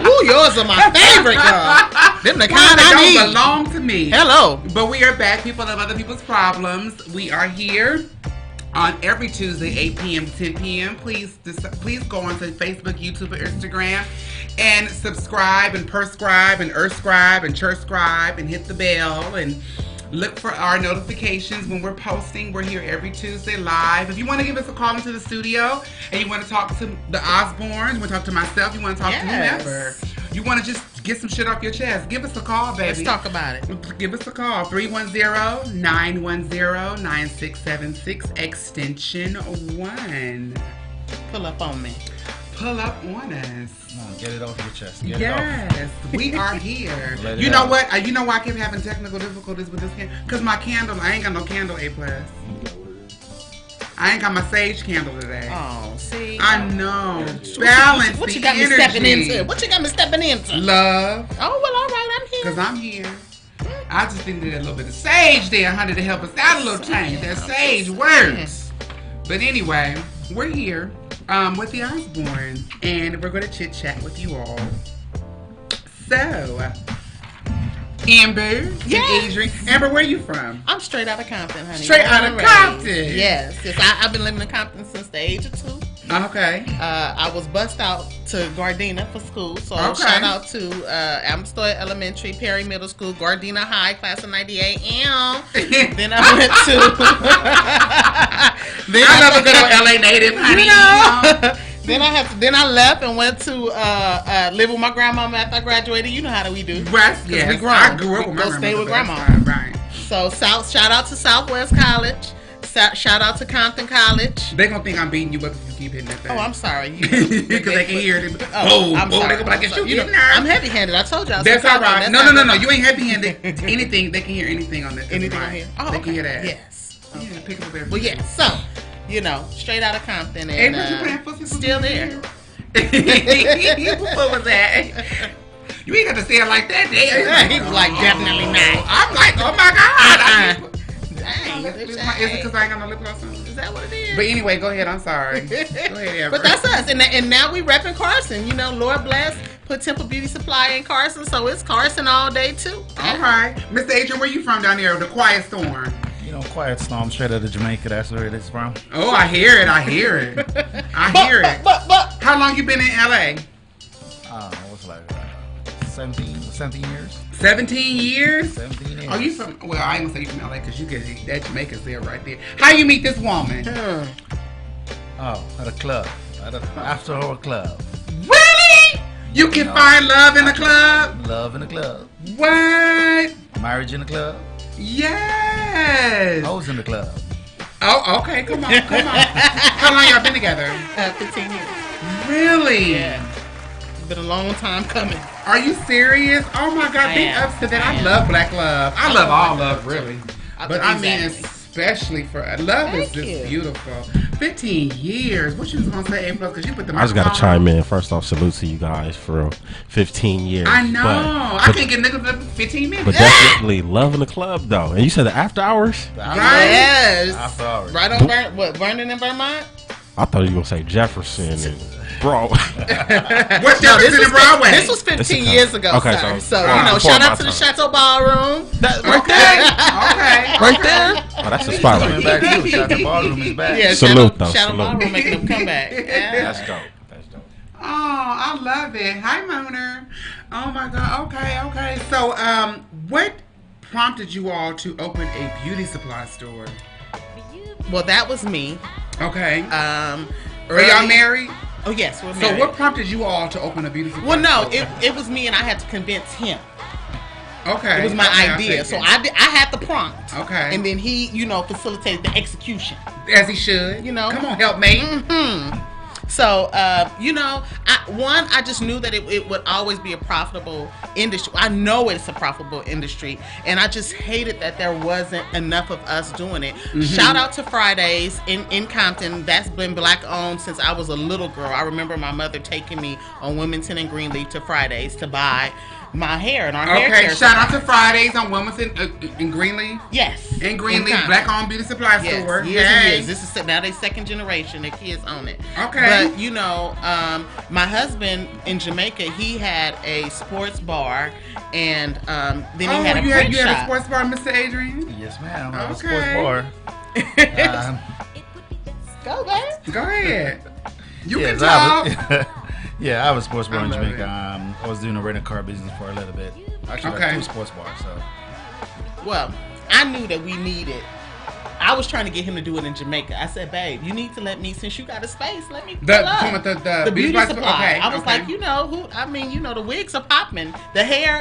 Ooh, yours are my favorite, girl. Them the kind I need. Don't belong to me. Hello. But we are back, people of other people's problems. We are here on every Tuesday, 8 p.m. to 10 p.m. Please go onto Facebook, YouTube, or Instagram and subscribe and perscribe and earthscribe and churchscribe and hit the bell and look for our notifications when we're posting. We're here every Tuesday live. If you want to give us a call into the studio and you want to talk to the Osbournes, you want to talk to myself, you want to talk to whomever, you want to just get some shit off your chest, give us a call, baby. Let's talk about it. Give us a call. 310-910-9676, extension 1. Pull up on me. Pull up on us. Come on, get it off your chest. Get Yes, we are here. You know what? You know why I keep having technical difficulties with this candle? Because my candle, I ain't got no candle A+. I ain't got my sage candle today. Oh, see? I know. Balance what you the got energy. me stepping into? What you got me stepping into? Love. Oh, well, all right, I'm here. Because I'm here. I just think that a little bit of sage there, honey, to help us out a little change. That sage works. But anyway, we're here with the Osbournes, and we're going to chit chat with you all. So, Amber and Adrian. Amber, where are you from? I'm straight out of Compton, honey. Straight out of Compton. Yes. I've been living in Compton since the age of 2. Okay. I was bussed out to Gardena for school, so shout out to Amberstoy Elementary, Perry Middle School, Gardena High, class of '98. Then I went to. I love a good old LA native, honey. Then I left and went to live with my grandmama after I graduated. You know how we do. Right. Yes. We grown. I grew up with my grandma. Go stay with grandma. Right. So shout out to Southwest College. Shout out to Compton College. They gonna think I'm beating you up if you keep hitting that thing. Oh, I'm sorry. Because they can hear it. I'm sorry. They gonna be like, I'm heavy-handed. I told y'all. That's all right. No. You ain't heavy-handed. Anything. They can hear anything on this. Anything on here? Oh, they can hear that. Yes. Okay. Yeah, pick up everything. Well, yeah. So, straight out of Compton and still there. What was that? You ain't got to say it like that. He was like, definitely not. I'm like, oh my God. Dang. Is it because I ain't got no lip gloss on? Is that what it is? But anyway, go ahead. I'm sorry. Go ahead, Amber. But that's us. And now we repping Carson. Lord bless. Put Temple Beauty Supply in Carson. So it's Carson all day, too. All right. Mr. Adrian, where you from down there? The Quiet Storm. Quiet Storm, straight out of Jamaica. That's where it is from. Oh, I hear it. But how long you been in LA? What's like 17 years. 17 years? 17 years. Are you from? Well, I ain't gonna say you from LA because you get that Jamaica's there right there. How you meet this woman? At a club. After our club. Really? You can find love in the club? Love in the club. What? Marriage in the club. Yes. I was in the club. Oh, okay. Come on. How long y'all been together? 15 years. Really? Yeah. It's been a long time coming. Are you serious? Oh my God, big ups to that. I love black love. I love all love, really. But I mean, especially for love is just beautiful. 15 years. What you was gonna say, A+? Because you put the. I just gotta chime in. First off, salute to you guys for 15 years. I know. I can't get niggas for 15 minutes. But definitely loving the club though. And you said the after hours? Right? Yes. After hours. Right on Vernon and Vermont? I thought you were gonna say Jefferson and Broadway. What's Jefferson and Broadway? This was 15 years ago. Okay, so shout out to the Chateau Ballroom. Right there. Okay. Right there. Oh, that's the spot right there. Back too. Chateau Ballroom is back. Yeah, salute though. Chateau Salute. Ballroom making them come back. Yeah. That's dope. Oh, I love it. Hi, Mooner. Oh my God. Okay. So, what prompted you all to open a beauty supply store? Well, that was me. Okay. Are y'all married? Oh yes, we're So married. what prompted you all to open a beauty supply Well, no, store? it was me, and I had to convince him. Okay. It was my idea, so I had the prompt. Okay. And then he, facilitated the execution. As he should. Come on, help me. Mm-hmm. So, I just knew that it would always be a profitable industry. I know it's a profitable industry, and I just hated that there wasn't enough of us doing it. Mm-hmm. Shout out to Fridays in Compton. That's been black owned since I was a little girl. I remember my mother taking me on Wilmington and Greenleaf to Fridays to buy my hair and our hair Okay, care shout out supply. to Fridays on Wilmington in Greenleaf. Yes. In Greenleaf, Compton. black-owned beauty supply store. Years and Hey. years. This is now they second generation. Their kids own it. Okay. But you know, my husband in Jamaica, he had a sports bar, and then he had a print you had a shop. sports bar, Mr. Adrian? Yes, ma'am. I have a Okay. sports bar. Go, babe. Go ahead. You Yes, can talk. Yeah, I have a sports bar I in love Jamaica. it. I was doing a rental car business for a little bit. Actually, Okay. like 2 sports bars. So Well, I knew that we needed. I was trying to get him to do it in Jamaica. I said, babe, you need to let me, since you got a space, let me pull up. The Beauty supply- supply. okay, I was okay. like, the wigs are popping. The hair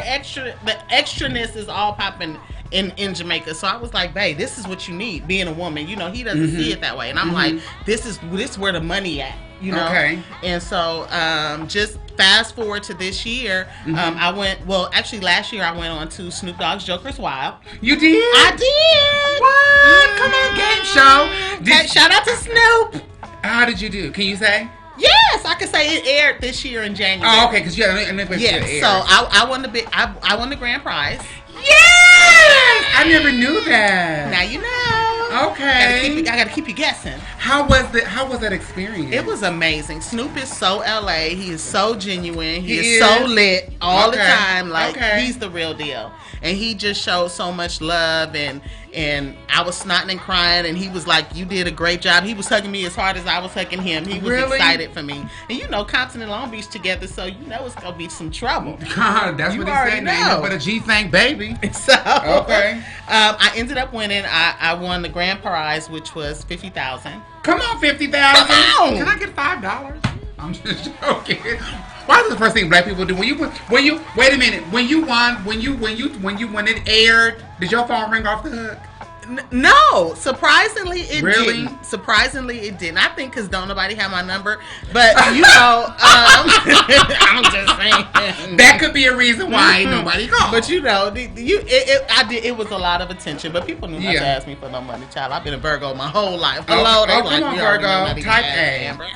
the extraness is all popping in Jamaica. So I was like, babe, this is what you need, being a woman. He doesn't see it that way. And I'm like, this is where the money at, Okay. And so just fast forward to this year, I went, actually last year I went on to Snoop Dogg's Joker's Wild. You did? I did. What? Come on, game show. Okay, shout out to Snoop. How did you do? Can you say? Yes, I could say it aired this year in January. Oh, okay, because you had an Yes, so I won I won the grand prize. Yes! I never knew that. Now you know. Okay. I gotta keep you guessing. How was that experience? It was amazing. Snoop is so LA. He is so genuine. He He is so is. lit all the Okay. time. Like Okay. he's the real deal. And he just showed so much love, and I was snotting and crying, and he was like, "You did a great job." He was hugging me as hard as I was hugging him. He was Really? excited for me. And Compton and Long Beach together, so it's gonna be some trouble. That's You what he already said. Ain't know. but a G-Thank baby. So Okay. I ended up winning. I won the grand prize, which was $50,000. Come on, 50,000. Come on. Can I get $5? I'm just joking. Why is the first thing black people do when you wait a minute when it aired? Did your phone ring off the hook? No, surprisingly it Really? didn't. Surprisingly it didn't. I think because don't nobody have my number, but I'm just saying That could be a reason why ain't nobody called. But it was a lot of attention, but people knew not Yeah. to ask me for no money, child. I've been a Virgo my whole life. Oh, Hello, they oh, like, come on, "You already know Virgo. not to Type ask A." Amber."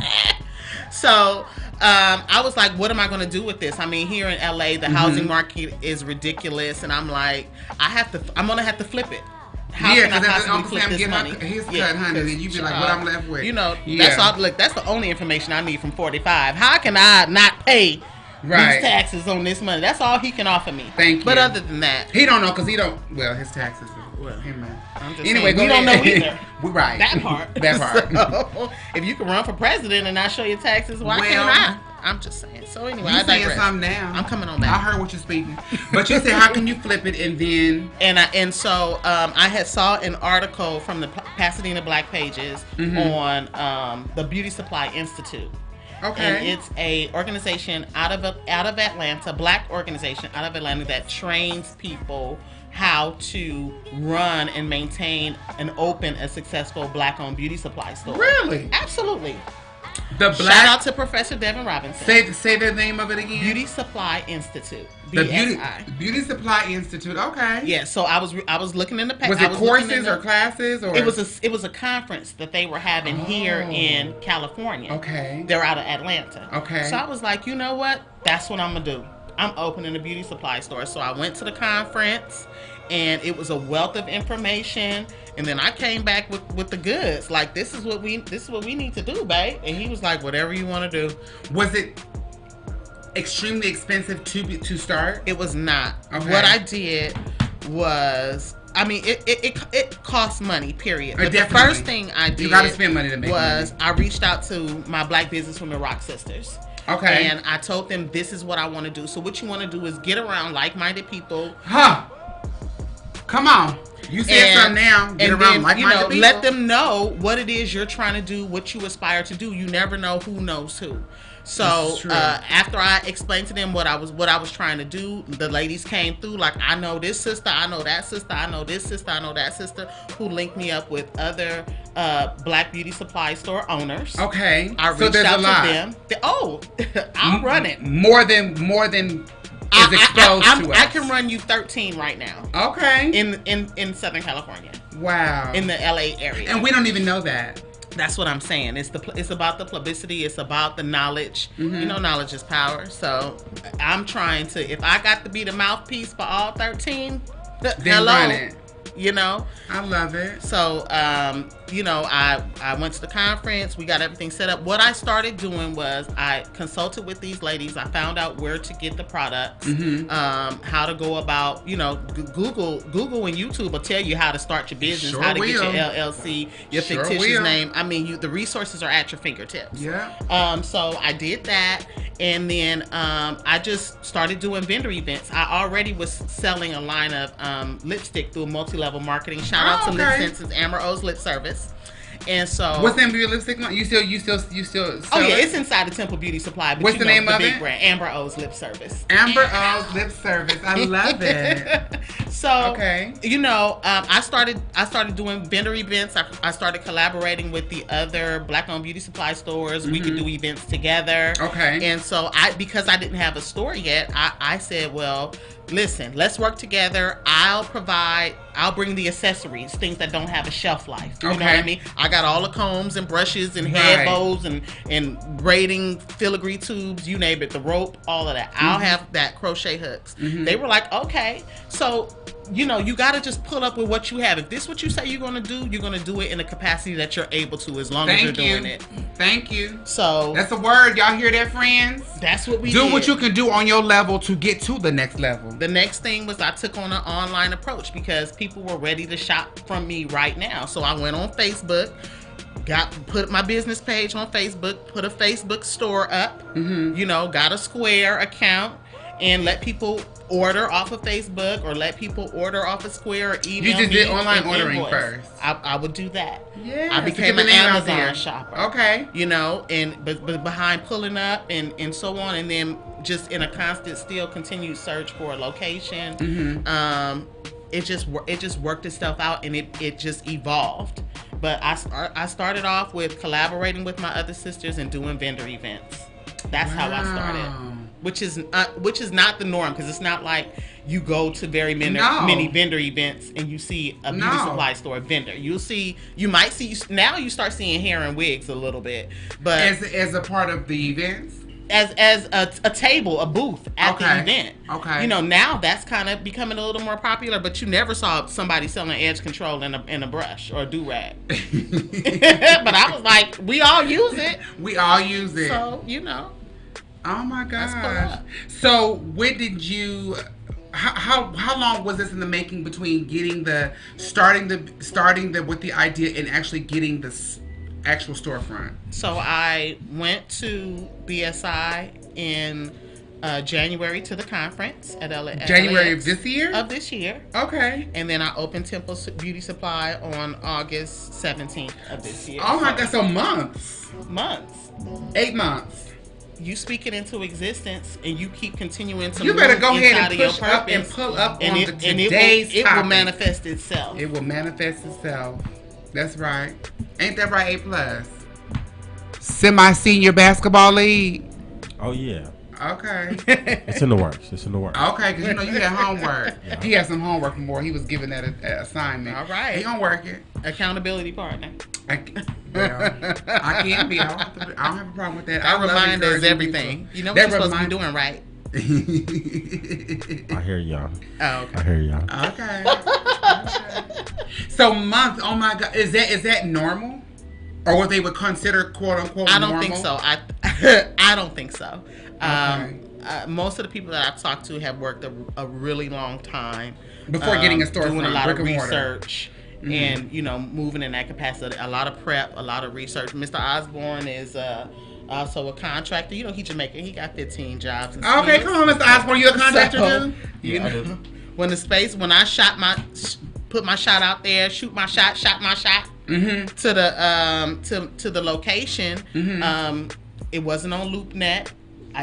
So I was like, what am I going to do with this? I mean, here in LA, the housing market is ridiculous, and I'm like, I'm going to have to flip it. How can I possibly flip this money? His cut, honey, and you be like, what I'm left with. That's all. Look, that's the only information I need from 45. How can I not pay these taxes on this money? That's all he can offer me. Thank you. But other than that, He don't know because he don't. Well, his taxes. I'm just Anyway, saying, go we don't know ahead. either. We're right. That part. That part. So, if you can run for president and not show your taxes, why can't I? I'm just saying. So anyway, You I saying digress. something now? I'm coming on I back. heard what you're speaking, but you said how can you flip it and then So I had saw an article from the Pasadena Black Pages on the Beauty Supply Institute. Okay. And it's a organization out of Atlanta, black organization out of Atlanta that trains people how to run and maintain and open a successful black-owned beauty supply store. Really? Absolutely. The Shout out to Professor Devin Robinson. Say the name of it again. Beauty Supply Institute. The BSI. Beauty Supply Institute. Okay. Yeah. So I was looking in the past. Was it courses or classes or? It was a conference that they were having here in California. Okay. They're out of Atlanta. Okay. So I was like, you know what? That's what I'm gonna do. I'm opening a beauty supply store. So I went to the conference, and it was a wealth of information. And then I came back with the goods. Like, this is what we need to do, babe. And he was like, whatever you want to do. Was it extremely expensive to start? It was not. Okay. What I did was, I mean, it costs money, period. But the Definitely. first thing I did You gotta spend money to make was money. I reached out to my Black businesswomen Rock Sisters. Okay. And I told them, this is what I want to do. So what you want to do is get around like-minded people. Huh. Come on. You said something now. Get around then, like-minded people. let them know what it is you're trying to do, what you aspire to do. You never know who knows who. So This is true. after I explained to them what I was trying to do, the ladies came through like, I know this sister, I know that sister, I know this sister, I know that sister, who linked me up with other Black beauty supply store owners. Okay. I reached so there's out a lot. to them. I'll run it. More than is exposed to us. I can run you 13 right now. Okay. In Southern California. Wow. In the LA area. And we don't even know that. That's what I'm saying. It's about the publicity. It's about the knowledge. You know, knowledge is power. So I'm trying to. If I got to be the mouthpiece for all 13, Then hello. run it. You know, I love it. so you know, I went to the conference. We got everything set up. What I started doing was I consulted with these ladies. I found out where to get the products, how to go about. You know, Google and YouTube will tell you how to start your business, Sure how to will. get your LLC, your Sure fictitious will. name. I mean, the resources are at your fingertips. Yeah. So I did that, and then I just started doing vendor events. I already was selling a line of lipstick through multi-level marketing. Shout out to Lip okay. Senses, Amber O's Lip Service. And so, What's the name of your lipstick line? You still sell oh yeah, it? it's inside the Temple Beauty Supply. But What's you the know, name the of big it? brand, Amber O's Lip Service. Amber O's Lip Service. I love it. So, Okay. you know, I started doing vendor events. I started collaborating with the other Black-owned beauty supply stores. We could do events together. Okay. And so because I didn't have a store yet, I said, well, listen, let's work together. I'll bring the accessories, things that don't have a shelf life. You know what I mean? I got all the combs and brushes and head bows and braiding filigree tubes, you name it, the rope, all of that. I'll have that, crochet hooks. They were like, okay. So, you know, you got to just pull up with what you have. If this is what you say you're going to do, you're going to do it in the capacity that you're able to, as long as you're doing it. Thank you. So That's a word. Y'all hear that, friends? that's what we Do did. what you can do on your level to get to the next level. The next thing was I took on an online approach because people were ready to shop from me right now. So I went on Facebook, put my business page on Facebook, put a Facebook store up, you know, got a Square account, and let people order off of Facebook or let people order off of Square or email You just me did online an ordering invoice. first. I would do that. Yeah. I became an Amazon shopper. Okay. You know, and but behind pulling up and so on, and then just in a constant, still continued search for a location. It just worked itself out, and it just evolved. But I started off with collaborating with my other sisters and doing vendor events. That's how I started. Which is not the norm, because it's not like you go to very many vendor events and you see a beauty supply store vendor. You might see now you start seeing hair and wigs a little bit, but as a part of the events, as a table, a booth at the event. Okay. You know, now that's kind of becoming a little more popular, but you never saw somebody selling edge control in a brush or a do-rag. But I was like, we all use it. We all use it. So, you know. Oh my Let's pull gosh. up. So when did you how long was this in the making between getting starting with the idea and actually getting the actual storefront? So I went to BSI in January to the conference at January LAX of this year? Of this year. Okay. And then I opened Temple Beauty Supply on August 17th of this year. Oh my God, so months. 8 months. You speak it into existence, and you keep continuing to You move better go ahead inside and of your push up and purpose, pull up and on today's it topic. will manifest itself. It will manifest itself. That's right. Ain't that right, A+? Semi-senior basketball league. Oh yeah. Okay. It's in the works. Okay, because you know you had homework. Yeah. He had some homework from where he was given that assignment. All right. He gonna work it. Accountability partner. I can be. I don't have a problem with that. That I love reminder is encouraging everything. people. You know what That you're supposed to be doing, right? I hear y'all. Oh, okay. I hear y'all. Okay. So months. Oh my God. Is that normal? Or what they would consider quote unquote I don't normal? think so. I don't think so. Okay. Most of the people that I've talked to have worked a really long time Before getting a storefront, doing a lot brick of and mortar. research and moving in that capacity. A lot of prep, a lot of research. Mr. Osborne is also a contractor. You know, he's Jamaican. He got 15 jobs. And Okay, skills. come on, Mr. Osborne. You a contractor too? You know, when I put my shot out there, shot my shot to the location. It wasn't on LoopNet.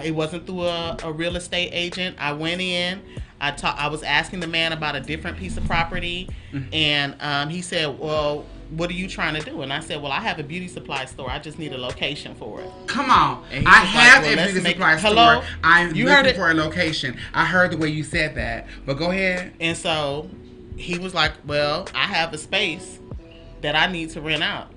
It wasn't through a real estate agent. I went in. I was asking the man about a different piece of property, and he said, "Well, what are you trying to do?" And I said, "Well, I have a beauty supply store. I just need a location for it." Come on. And he I was have like, well, a let's beauty make- supply Hello? store. I'm You heard looking it? for a location. I heard the way you said that. But go ahead. And so he was like, "Well, I have a space that I need to rent out."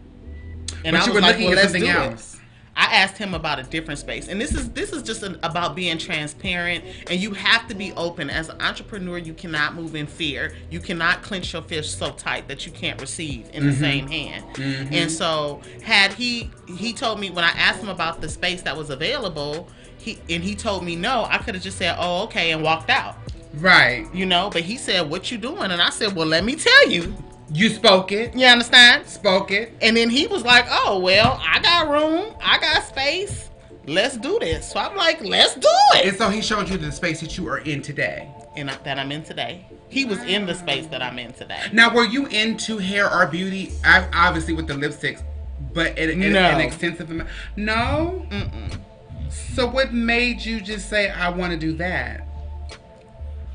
And but I you was were like, looking well, at let's something do else. it. I asked him about a different space, and this is just about being transparent. And you have to be open as an entrepreneur. You cannot move in fear. You cannot clench your fist so tight that you can't receive in the same hand. And so, had he told me when I asked him about the space that was available, he told me no, I could have just said, oh, okay, and walked out. Right. You know, but he said, what you doing? And I said, well, let me tell you. You spoke it. You understand? Spoke it. And then he was like, oh, well, I got room. I got space. Let's do this. So I'm like, let's do it. And so he showed you the space that you are in today. And that I'm in today. He was in the space that I'm in today. Now, were you into hair or beauty? Obviously with the lipsticks, but in an extensive amount? No? Mm-mm. So what made you just say, I want to do that?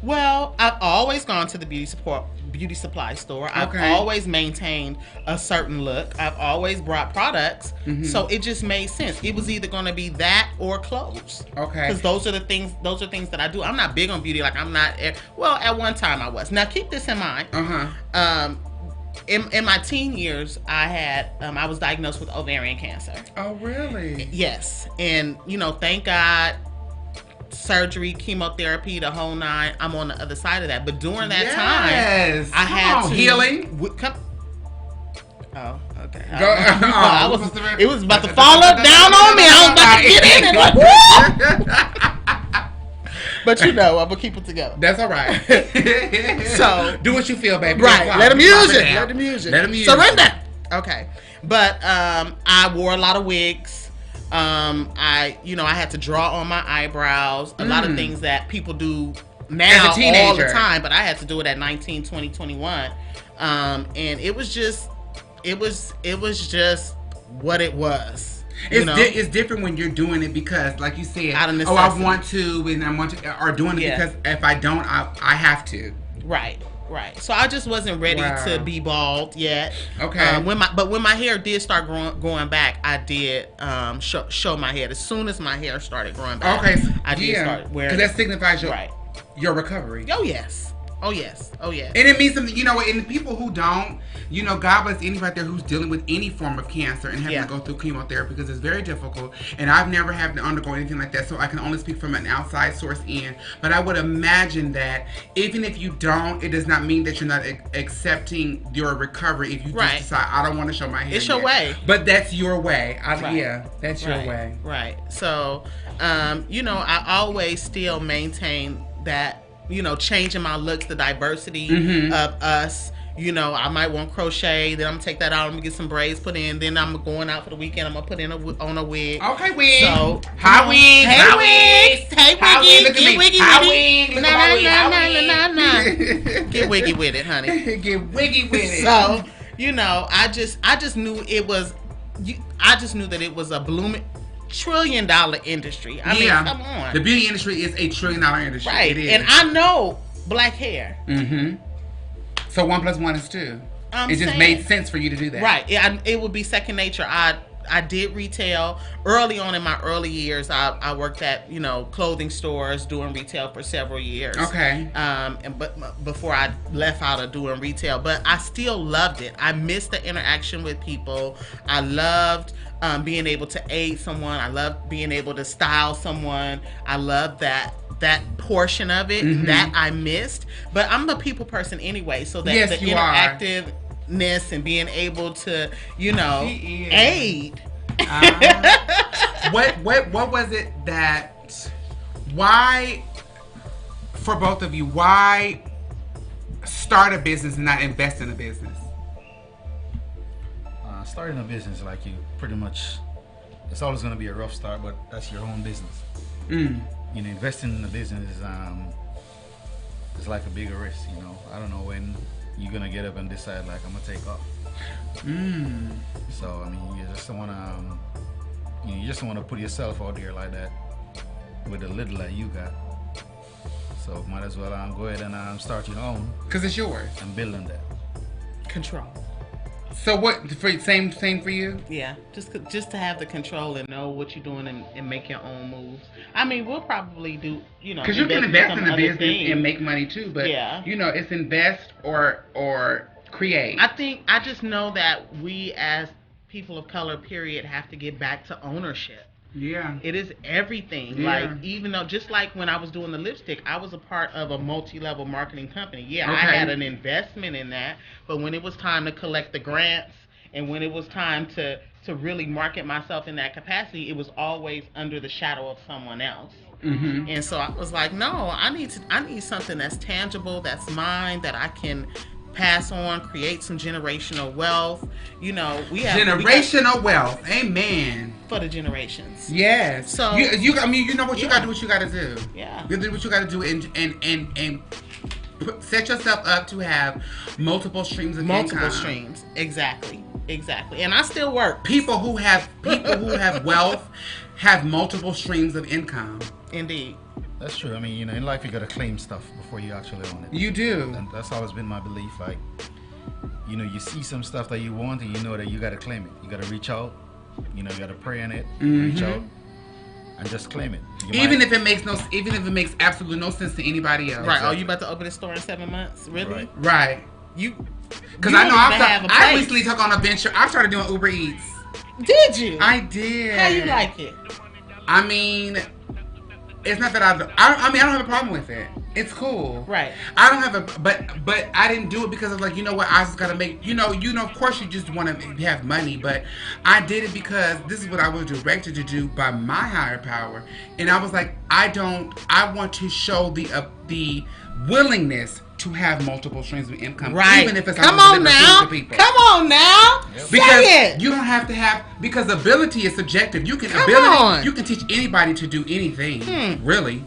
Well, I've always gone to the beauty supply store. I've always maintained a certain look. I've always brought products. So it just made sense. It was either going to be that or clothes. Okay. Because those are things that I do. I'm not big on beauty. Like I'm not, well, at one time I was. Now keep this in mind. In my teen years, I was diagnosed with ovarian cancer. Oh, really? Yes. And, thank God, surgery, chemotherapy, the whole nine. I'm on the other side of that. But during that time, I had to healing. Oh, okay. Go, it was about to fall up down on me. I was about to get in it. Like, but I'm gonna keep it together. That's all right. So do what you feel, baby. Right. Let him use it. Let him use it. Let him use Surrender. it. Okay. But I wore a lot of wigs. I had to draw on my eyebrows. A lot of things that people do now all the time, but I had to do it at 19, 20, 21. And it was just what it was. It's different when you're doing it because, like you said, I want to, and I want to, or doing it because if I don't, I have to. Right. So I just wasn't ready to be bald yet. Okay. When my hair did start growing back, I did show my head. As soon as my hair started growing back, I did start wearing. Because that signifies your recovery. Oh yes. And it means something, and people who don't, God bless anybody there who's dealing with any form of cancer and having to go through chemotherapy because it's very difficult. And I've never had to undergo anything like that, so I can only speak from an outside source in. But I would imagine that even if you don't, it does not mean that you're not accepting your recovery if you just decide, I don't want to show my hair. It's your way. But that's your way. Yeah, that's your way. Right. So, I always still maintain that, changing my looks, the diversity of us. I might want crochet, then I'm going to take that out, I'm going to get some braids put in, then I'm going out for the weekend, I'm going to put in on a wig. Okay, wig. So, hi, wig. Hey, wiggy. Get wiggy with it. Nah. Get wiggy with it, honey. Get wiggy with it. So, I just knew it was, I just knew that it was a blooming $1 trillion industry. I mean, come on. The beauty industry is a $1 trillion industry. Right. It is. And I know black hair. So 1 + 1 is 2. It just made sense for you to do that. Right. It would be second nature. I did retail early on in my early years. I worked at clothing stores doing retail for several years. Okay. But before I left out of doing retail, but I still loved it. I missed the interaction with people. I loved being able to aid someone. I loved being able to style someone. I loved that portion of it that I missed. But I'm a people person anyway, so that the interactiveness and being able to, aid. What was it that? Why, for both of you, why start a business and not invest in a business? Starting a business, like you pretty much, it's always going to be a rough start, but that's your own business. Investing in a business is like a bigger risk. I don't know when you're gonna get up and decide like I'm gonna take off. So I mean, you just don't wanna put yourself out there like that with the little that you got. So might as well go ahead and start your own. Cause it's yours. And build on that. Control. So what? Same for you? Yeah, just to have the control and know what you're doing and make your own moves. I mean, we'll probably do, because you can invest in the business and make money too. But it's invest or create. I just know that we as people of color, period, have to get back to ownership. Yeah. It is everything. Yeah. Like, even though, just like when I was doing the lipstick, I was a part of a multi-level marketing company. Yeah, Okay. I had an investment in that, but when it was time to collect the grants and when it was time to really market myself in that capacity, it was always under the shadow of someone else. Mm-hmm. And so I was like, no, I need something that's tangible, that's mine, that I can pass on, create some generational wealth. You know, we got wealth. Amen. for the generations. Yes. So you know what you got to do. What you got to do. Yeah. You do what you got to do, and set yourself up to have multiple streams of income. Streams. Exactly. And I still work. People who have wealth have multiple streams of income. Indeed. That's true. I mean, you know, in life you gotta claim stuff before you actually own it. You do. And that's always been my belief. Like, you know, you see some stuff that you want and you know that you gotta claim it. You gotta reach out. You know, you gotta pray on it, reach out, and just claim it. Even if it makes absolutely no sense to anybody else. Right. Oh, you about to open a store in 7 months? Really? Right. Because I know I recently took on a venture. I started doing Uber Eats. Did you? I did. How you like it? I mean, it's not that I don't have a problem with it. It's cool. Right. I don't have but I didn't do it because of, like, you know what, I just gotta make, you know, of course you just want to have money, but I did it because this is what I was directed to do by my higher power, and I was like, I want to show the willingness to have multiple streams of income, right? Even if it's Come on now, because say it. You don't have to have, because ability is subjective. You can you can teach anybody to do anything, really.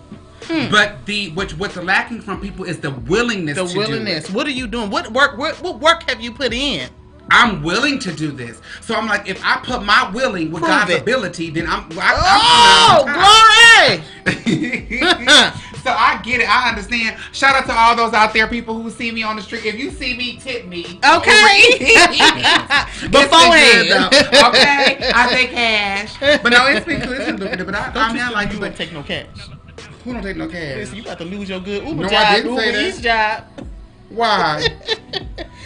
But what's lacking from people is the willingness. Do it. What are you doing? What work have you put in? I'm willing to do this. So I'm like, if I put my willing with God's ability, then I'm glory! So I get it. I understand. Shout out to all those out there, people who see me on the street. If you see me, tip me. Okay. Beforehand. Okay. I say cash. But no, it's been good. It's been lucrative. But I like you. Don't take no cash. Who don't take no cash? Listen, you about to lose your good Uber job. I didn't Uber Eats job. Why?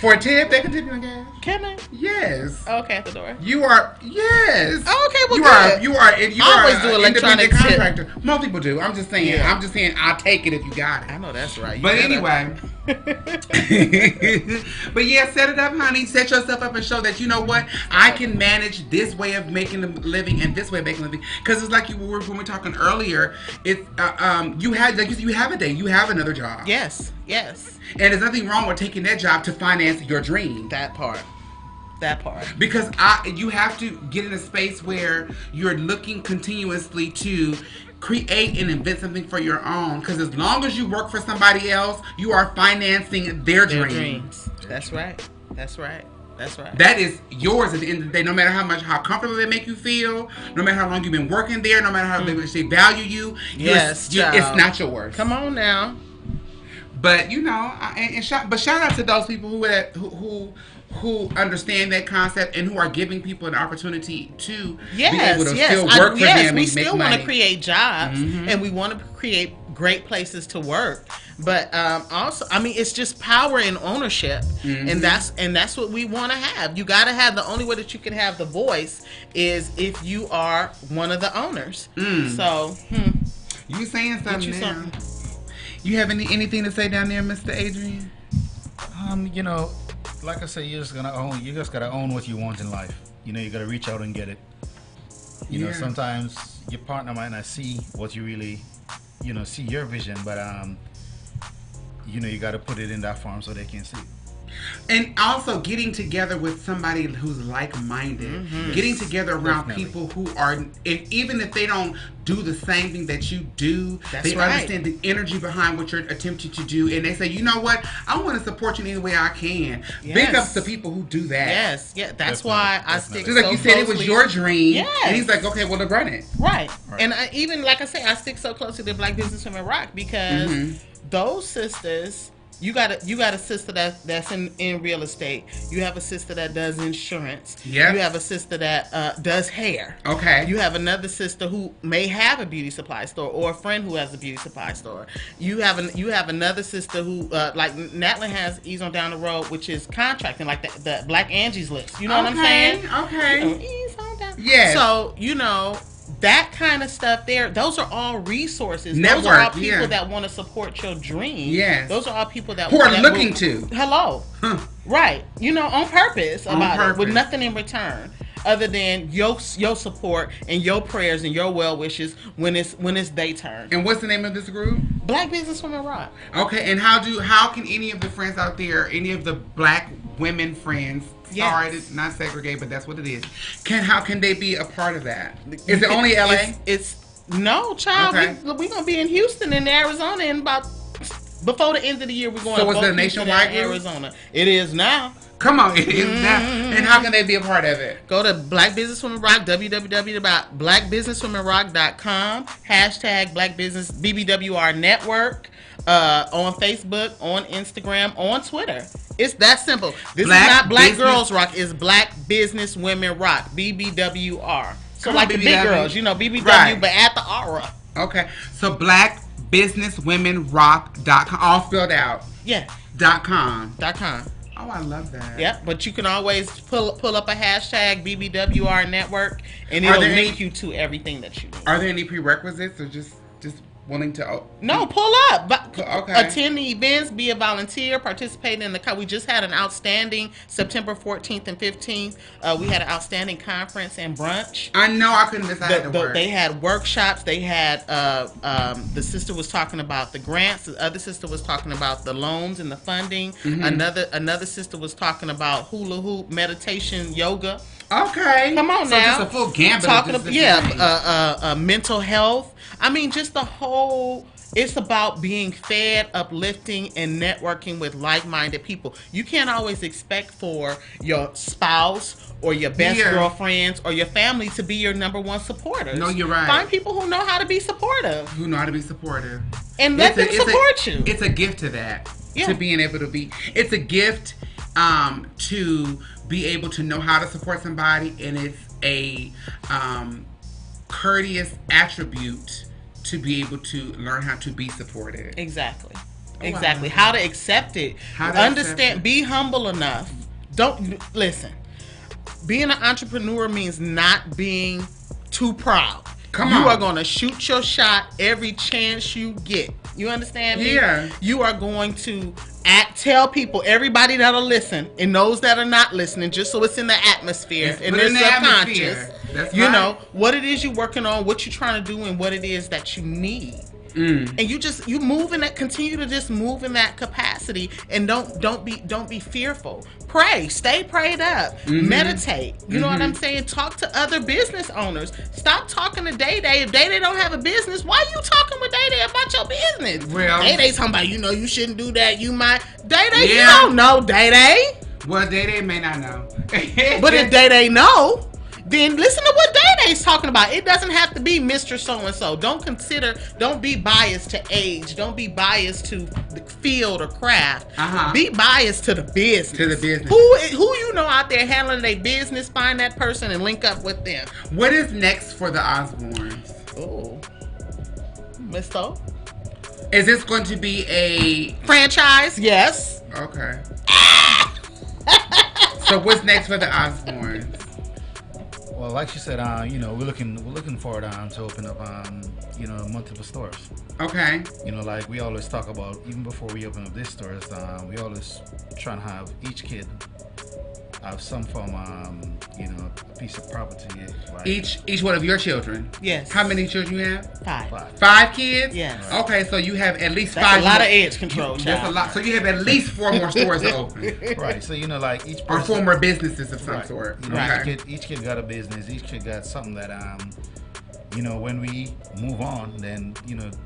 For a tip, they can tip you on gas. Can they? Yes. Okay, at the door. You are, yes. Oh, okay, well, you are always do electronic contractor. Most people do. I'm just saying. Yeah. I'll take it if you got it. I know that's right. But anyway. But yeah, set it up, honey. Set yourself up and show that, you know what, I can manage this way of making a living and this way of making a living. Because it's like when we were talking earlier. It's you have a day, you have another job. Yes. And there's nothing wrong with taking that job to finance your dream. That part. Because you have to get in a space where you're looking continuously to create and invent something for your own. Because as long as you work for somebody else, you are financing their dreams. That's right. That is yours at the end of the day. No matter how comfortable they make you feel, no matter how long you've been working there, no matter how they value you, yes, it's not yours. Come on now. But you know, shout out to those people who understand that concept and who are giving people an opportunity to be able to still work for them. We still want to create jobs, and we want to create great places to work. But also, I mean, it's just power and ownership, and that's what we want to have. You got to have, the only way that you can have the voice is if you are one of the owners. So, you saying something now? You have anything to say down there, Mr. Adrian? You know, like I say, you just gotta own what you want in life. You know, you gotta reach out and get it. You know, sometimes your partner might not see what you really, see your vision, but you know, you gotta put it in that form so they can see. And also getting together with somebody who's like-minded, getting together around people who are, even if they don't do the same thing that you do, they understand the energy behind what you're attempting to do, and they say, you know what, I want to support you in any way I can. Big ups to people who do that. That's why I stick. Just like you said, it was your dream, and he's like, okay, well, to run it. Right. And even like I say, I stick so close to the Black Businesswomen Rock because those sisters, You got a sister that's in real estate. You have a sister that does insurance. Yes. You have a sister that does hair. Okay. You have another sister who may have a beauty supply store, or a friend who has a beauty supply store. You have another sister who like Natalie has Ease on Down the Road, which is contracting, like the Black Angie's List. You know what I'm saying? Okay. Ease on down. Yes. So that kind of stuff there, those are all resources. Network, those are all people yeah. that want to support your dream. Yes. Those are all people that Who are that looking will, to. Hello. Huh. Right. On purpose about it, with purpose. nothing in return other than your support and your prayers and your well wishes when it's their turn. And what's the name of this group? Black Businesswomen Rock. Okay, and how can any of the friends out there, any of the black women friends, Yes. sorry, it's not segregate, but that's what it is. How can they be a part of that? Is it only LA? It's no, child. Okay. We're gonna be in Houston and Arizona in about before the end of the year. We're going. So to is it both a nationwide Houston and group? Arizona. It is now. Come on, it is now. And how can they be a part of it? Go to Black Businesswomen Rock, www.blackbusinesswomenrock.com, hashtag Black Business BBWR Network, on Facebook, on Instagram, on Twitter. It's that simple. This Black is not Black Business- Girls Rock, it's Black Business Women Rock, BBWR. So Come like on, the big BBW. girls, BBW, Right. but add the aura. Okay, so blackbusinesswomenrock.com, all spelled out, Yeah, .com. .com. Oh, I love that. Yep, but you can always pull up a hashtag BBWR Network, and Are it'll there link any- you to everything that you need. Are there any prerequisites or just willing to? No, pull up. Okay. Attend the events, be a volunteer, participate in the. We just had an outstanding September 14th and 15th. We had an outstanding conference and brunch. I know I couldn't decide to work. They had workshops. They had the sister was talking about the grants. The other sister was talking about the loans and the funding. Mm-hmm. Another sister was talking about hula hoop, meditation, yoga. Okay. Come on so now. just a full gambit. Talking of about mental health. I mean, just the whole. It's about being fed, uplifting, and networking with like-minded people. You can't always expect for your spouse or your best girlfriends or your family to be your number one supporters. No, you're right. Find people who know how to be supportive Who know how to be supportive. and let them support you. It's a gift to that. Yeah. To being able to be. It's a gift to be able to know how to support somebody, and it's a courteous attribute to be able to learn how to be supported. Exactly. wow. Exactly. How to accept it. How to Understand. accept it. Be humble enough. Don't listen. Being an entrepreneur means not being too proud. Come you on. are going to shoot your shot every chance you get. You understand me? Yeah. You are going to tell people, everybody that'll listen, and those that are not listening, just so it's in the atmosphere and put their in the subconscious. atmosphere. That's you right. know what it is you're working on, what you're trying to do, and what it is that you need. And you move in that, continue to just move in that capacity, and don't be fearful. Pray, stay prayed up, meditate. You know what I'm saying? Talk to other business owners. Stop talking to Day Day. If Day Day don't have a business, why you talking with Day Day about your business? Well- Day Day talking about, you shouldn't do that. You might. Day Day, you Yeah. don't know Day Day. Well, they may not know. But if Day Day know, then listen to what Day Day's talking about. It doesn't have to be Mr. So-and-so. Don't be biased to age. Don't be biased to the field or craft. Be biased to the business. To the business. Who you know out there handling their business, find that person and link up with them. What is next for the Osbournes? Oh. Misto? Is this going to be a... Franchise? Yes. Okay. So what's next for the Osbournes? Well, like she said, we're looking forward to open up, multiple stores. Okay. Like we always talk about, even before we open up these stores, we always try and have each kid have some form, a piece of property. Like Each one of your children? Yes. How many children you have? 5. 5 kids? Yes. Okay, so you have at least That's 5 a lot more. of edge control, That's child. a lot. So you have at least 4 more stores to open. Right. So like each Or person, 4 more businesses of some right. sort. Right. Each kid got a business. Each kid got something that when we move on, then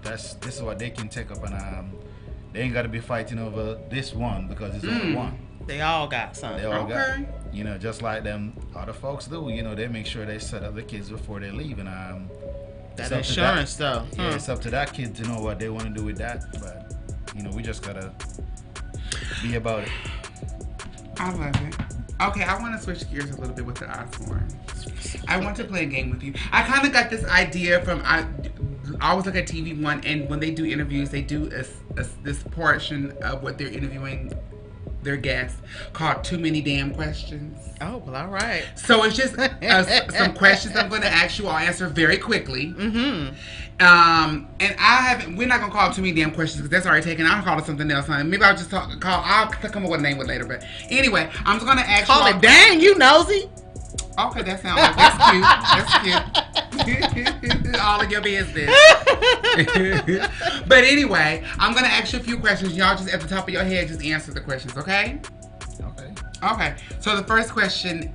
this is what they can take up, and they ain't got to be fighting over this one because it's only one. They all got something. They all Okay. got, just like them other folks do. They make sure they set up the kids before they leave, and That it's up to insurance stuff. Yeah, it's up to that kid to know what they want to do with that. But we just gotta Be about it. I love it. Okay, I want to switch gears a little bit with the Osbourne. I want to play a game with you. I kind of got this idea from I always look at TV One, and when they do interviews, they do this portion of what they're interviewing their guests called "Too Many Damn Questions." Oh, well, all right. So it's just some questions I'm going to ask you. I'll answer very quickly. Mm-hmm. And we're not going to call it Too Many Damn Questions because that's already taken. I'll call it something else. Maybe I'll just I'll come up with a name with later. But anyway, I'm just going to ask Call it Dang, you nosy. Okay, that sounds like that's cute. All of your business. But anyway, I'm going to ask you a few questions. Y'all just at the top of your head, just answer the questions, okay? Okay. So the first question,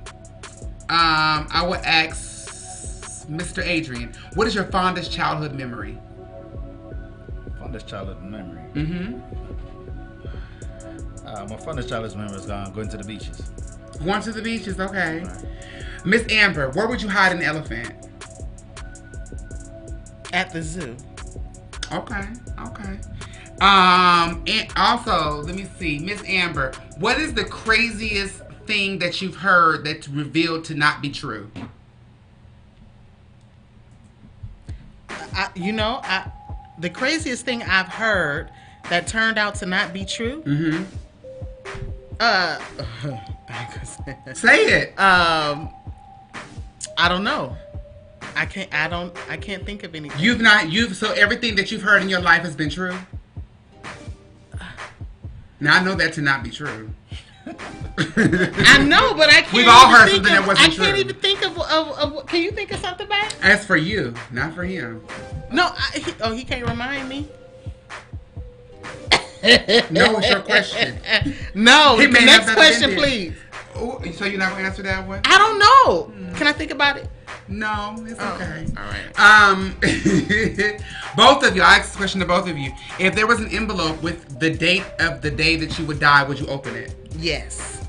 I will ask Mr. Adrian, what is your fondest childhood memory? Fondest childhood memory? Mm-hmm. My fondest childhood memory is going to the beaches. Going to the beaches, okay. Right. Miss Amber, where would you hide an elephant? At the zoo. Okay. And also, let me see, Miss Amber, what is the craziest thing that you've heard that's revealed to not be true? The craziest thing I've heard that turned out to not be true. Mm-hmm. Say it. I don't know. I can't think of anything. So everything that you've heard in your life has been true? Now I know that to not be true. I know, but I can't. We've all heard something that wasn't true. I can't even think of can you think of something back? That's for you, not for him. No, he can't remind me. No, it's your question. No, next question, please. Oh, so you're not going to answer that one? I don't know. Can I think about it? No, it's okay. All right. Both of you, I asked this question to both of you. If there was an envelope with the date of the day that you would die, would you open it? Yes.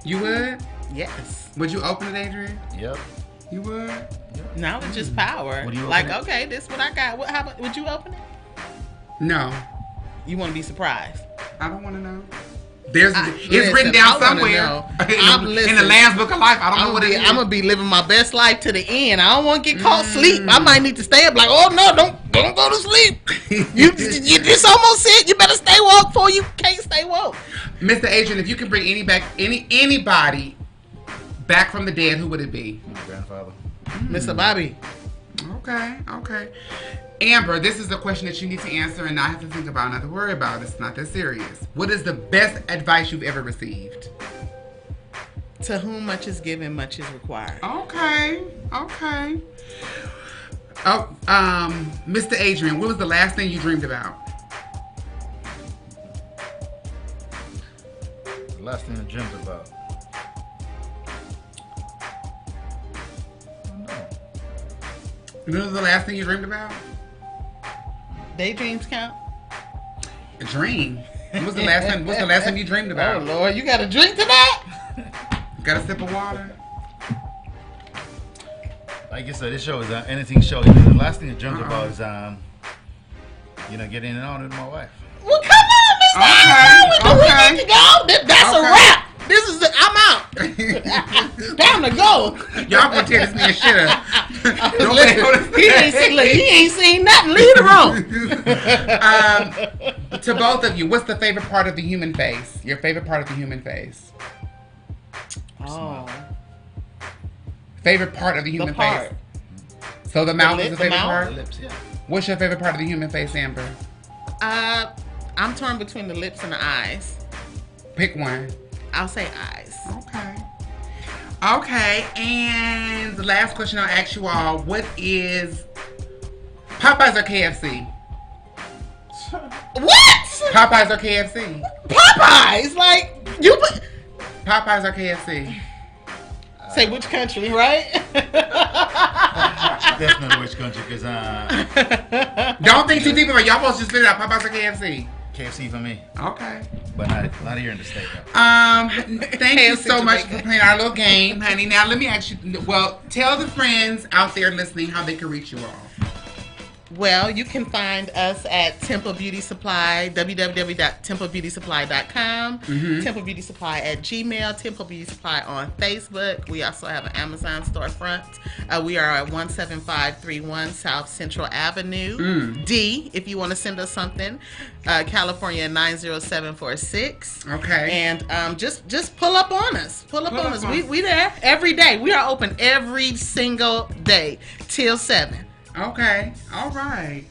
You would? Yes. Would you open it, Adrian? Yep. You would? Yep. Knowledge is power. Like, okay, this is what I got. How about, would you open it? No. You want to be surprised? I don't want to know. It's written down somewhere in the Lamb's Book of Life. I don't know what it is. I'm gonna be living my best life to the end. I don't want to get caught sleep. I might need to stay up. Like, oh no, don't go to sleep. you just almost it. You better stay woke before you can't stay woke. Mr. Adrian, if you could bring anybody back from the dead, who would it be? My grandfather. Mr. Bobby. Okay. Amber, this is a question that you need to answer and not have to think about, not to worry about. It's not that serious. What is the best advice you've ever received? To whom much is given, much is required. Okay. Oh, Mr. Adrian, what was the last thing you dreamed about? The last thing I dreamed about? What was the last thing you dreamed about? Daydreams count? A dream. What's the last time you dreamed about? Oh Lord, you got a drink to that? Got a sip of water? Like I said, this show is anything show. The last thing I dreamed about is getting it on with my wife. Well, come on, Mr. We need to go. That's a wrap. This is I'm out. Time to go. Y'all gonna tear this man shit up. He ain't seen nothing. Leave the room. To both of you, what's the favorite part of the human face? Your favorite part of the human face? Oh. Favorite part of the human face? So the mouth is the favorite part? The lips, yeah. What's your favorite part of the human face, Amber? I'm torn between the lips and the eyes. Pick one. I'll say eyes. Okay, and the last question I'll ask you all, what is Popeyes or KFC? What? Popeyes or KFC? Popeyes? Like, Popeyes or KFC? Say which country, right? Definitely which country, because don't think too deep about it. Y'all supposed to just figure out Popeyes or KFC? KFC for me. Okay. But not here in the state, though. Thank you so much for playing our little game, honey. Now, let me ask you, tell the friends out there listening how they can reach you all. Well, you can find us at Temple Beauty Supply, www.templebeautysupply.com, Temple Beauty Supply at Gmail, Temple Beauty Supply on Facebook. We also have an Amazon storefront. We are at 17531 South Central Avenue, D, if you want to send us something, California 90746. Okay. And just pull up on us. Pull up on us. We there every day. We are open every single day till 7. Okay. All right.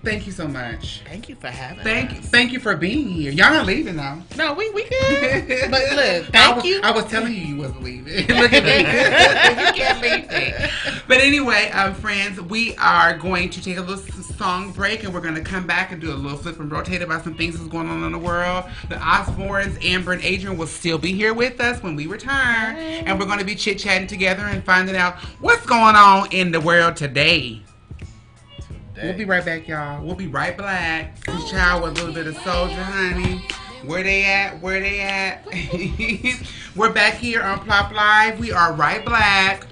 Thank you so much. Thank you for having us. Thank you for being here. Y'all not leaving though. No, we good. But look, thank you. I was telling you wasn't leaving. Look at me. You can't leave me. But anyway, friends, we are going to take a little song break, and we're going to come back and do a little flip and rotate about some things that's going on in the world. The Osbournes, Amber and Adrian, will still be here with us when we return, and we're going to be chit-chatting together and finding out what's going on in the world today. We'll be right back, y'all. We'll be right back. This child with a little bit of soldier, honey. Where they at? We're back here on Plop Life. We are right black.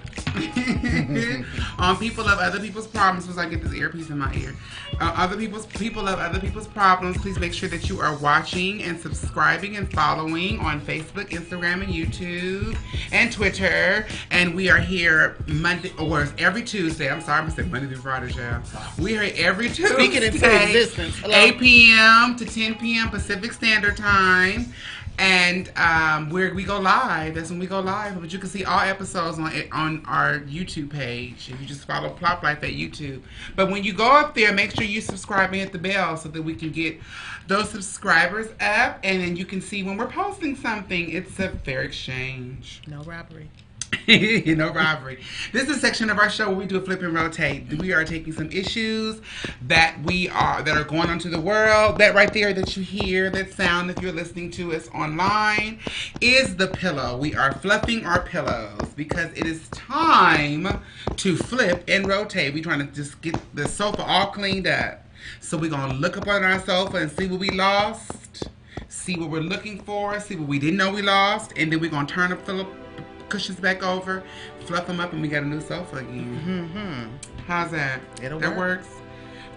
On People Love Other People's Problems. Because I get this earpiece in my ear. People Love Other People's Problems. Please make sure that you are watching and subscribing and following on Facebook, Instagram, and YouTube, and Twitter. And we are here every Tuesday. I'm sorry, I'm saying Monday through Friday, y'all. We are here every Tuesday. Speaking into existence. Hello? 8 p.m. to 10 p.m. Pacific Standard Time. And we go live. That's when we go live. But you can see all episodes on our YouTube page. If you just follow Plop Life at YouTube. But when you go up there, make sure you subscribe and hit the bell so that we can get those subscribers up. And then you can see when we're posting something. It's a fair exchange. No robbery. No robbery. This is a section of our show where we do a flip and rotate. We are taking some issues that are going on to the world. That right there that you hear, that sound if you're listening to us online, is the pillow. We are fluffing our pillows because it is time to flip and rotate. We're trying to just get the sofa all cleaned up. So we're going to look up on our sofa and see what we lost, see what we're looking for, see what we didn't know we lost, and then we're going to turn the cushions back over, fluff them up, and we got a new sofa again. How's that? That works.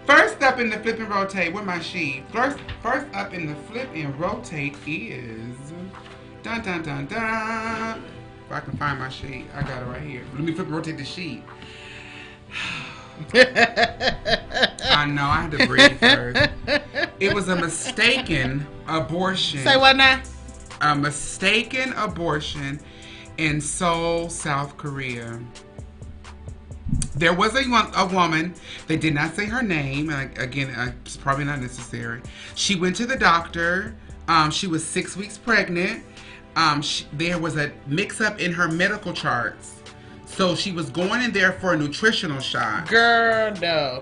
First up in the flip and rotate, where my sheet? First up in the flip and rotate is dun dun dun dun. If I can find my sheet, I got it right here. Let me flip and rotate the sheet. I know, I had to breathe first. It was a mistaken abortion. Say what now? A mistaken abortion in Seoul, South Korea. There was a woman, they did not say her name, again, it's probably not necessary. She went to the doctor. She was 6 weeks pregnant. There was a mix-up in her medical charts. So she was going in there for a nutritional shot. Girl, no.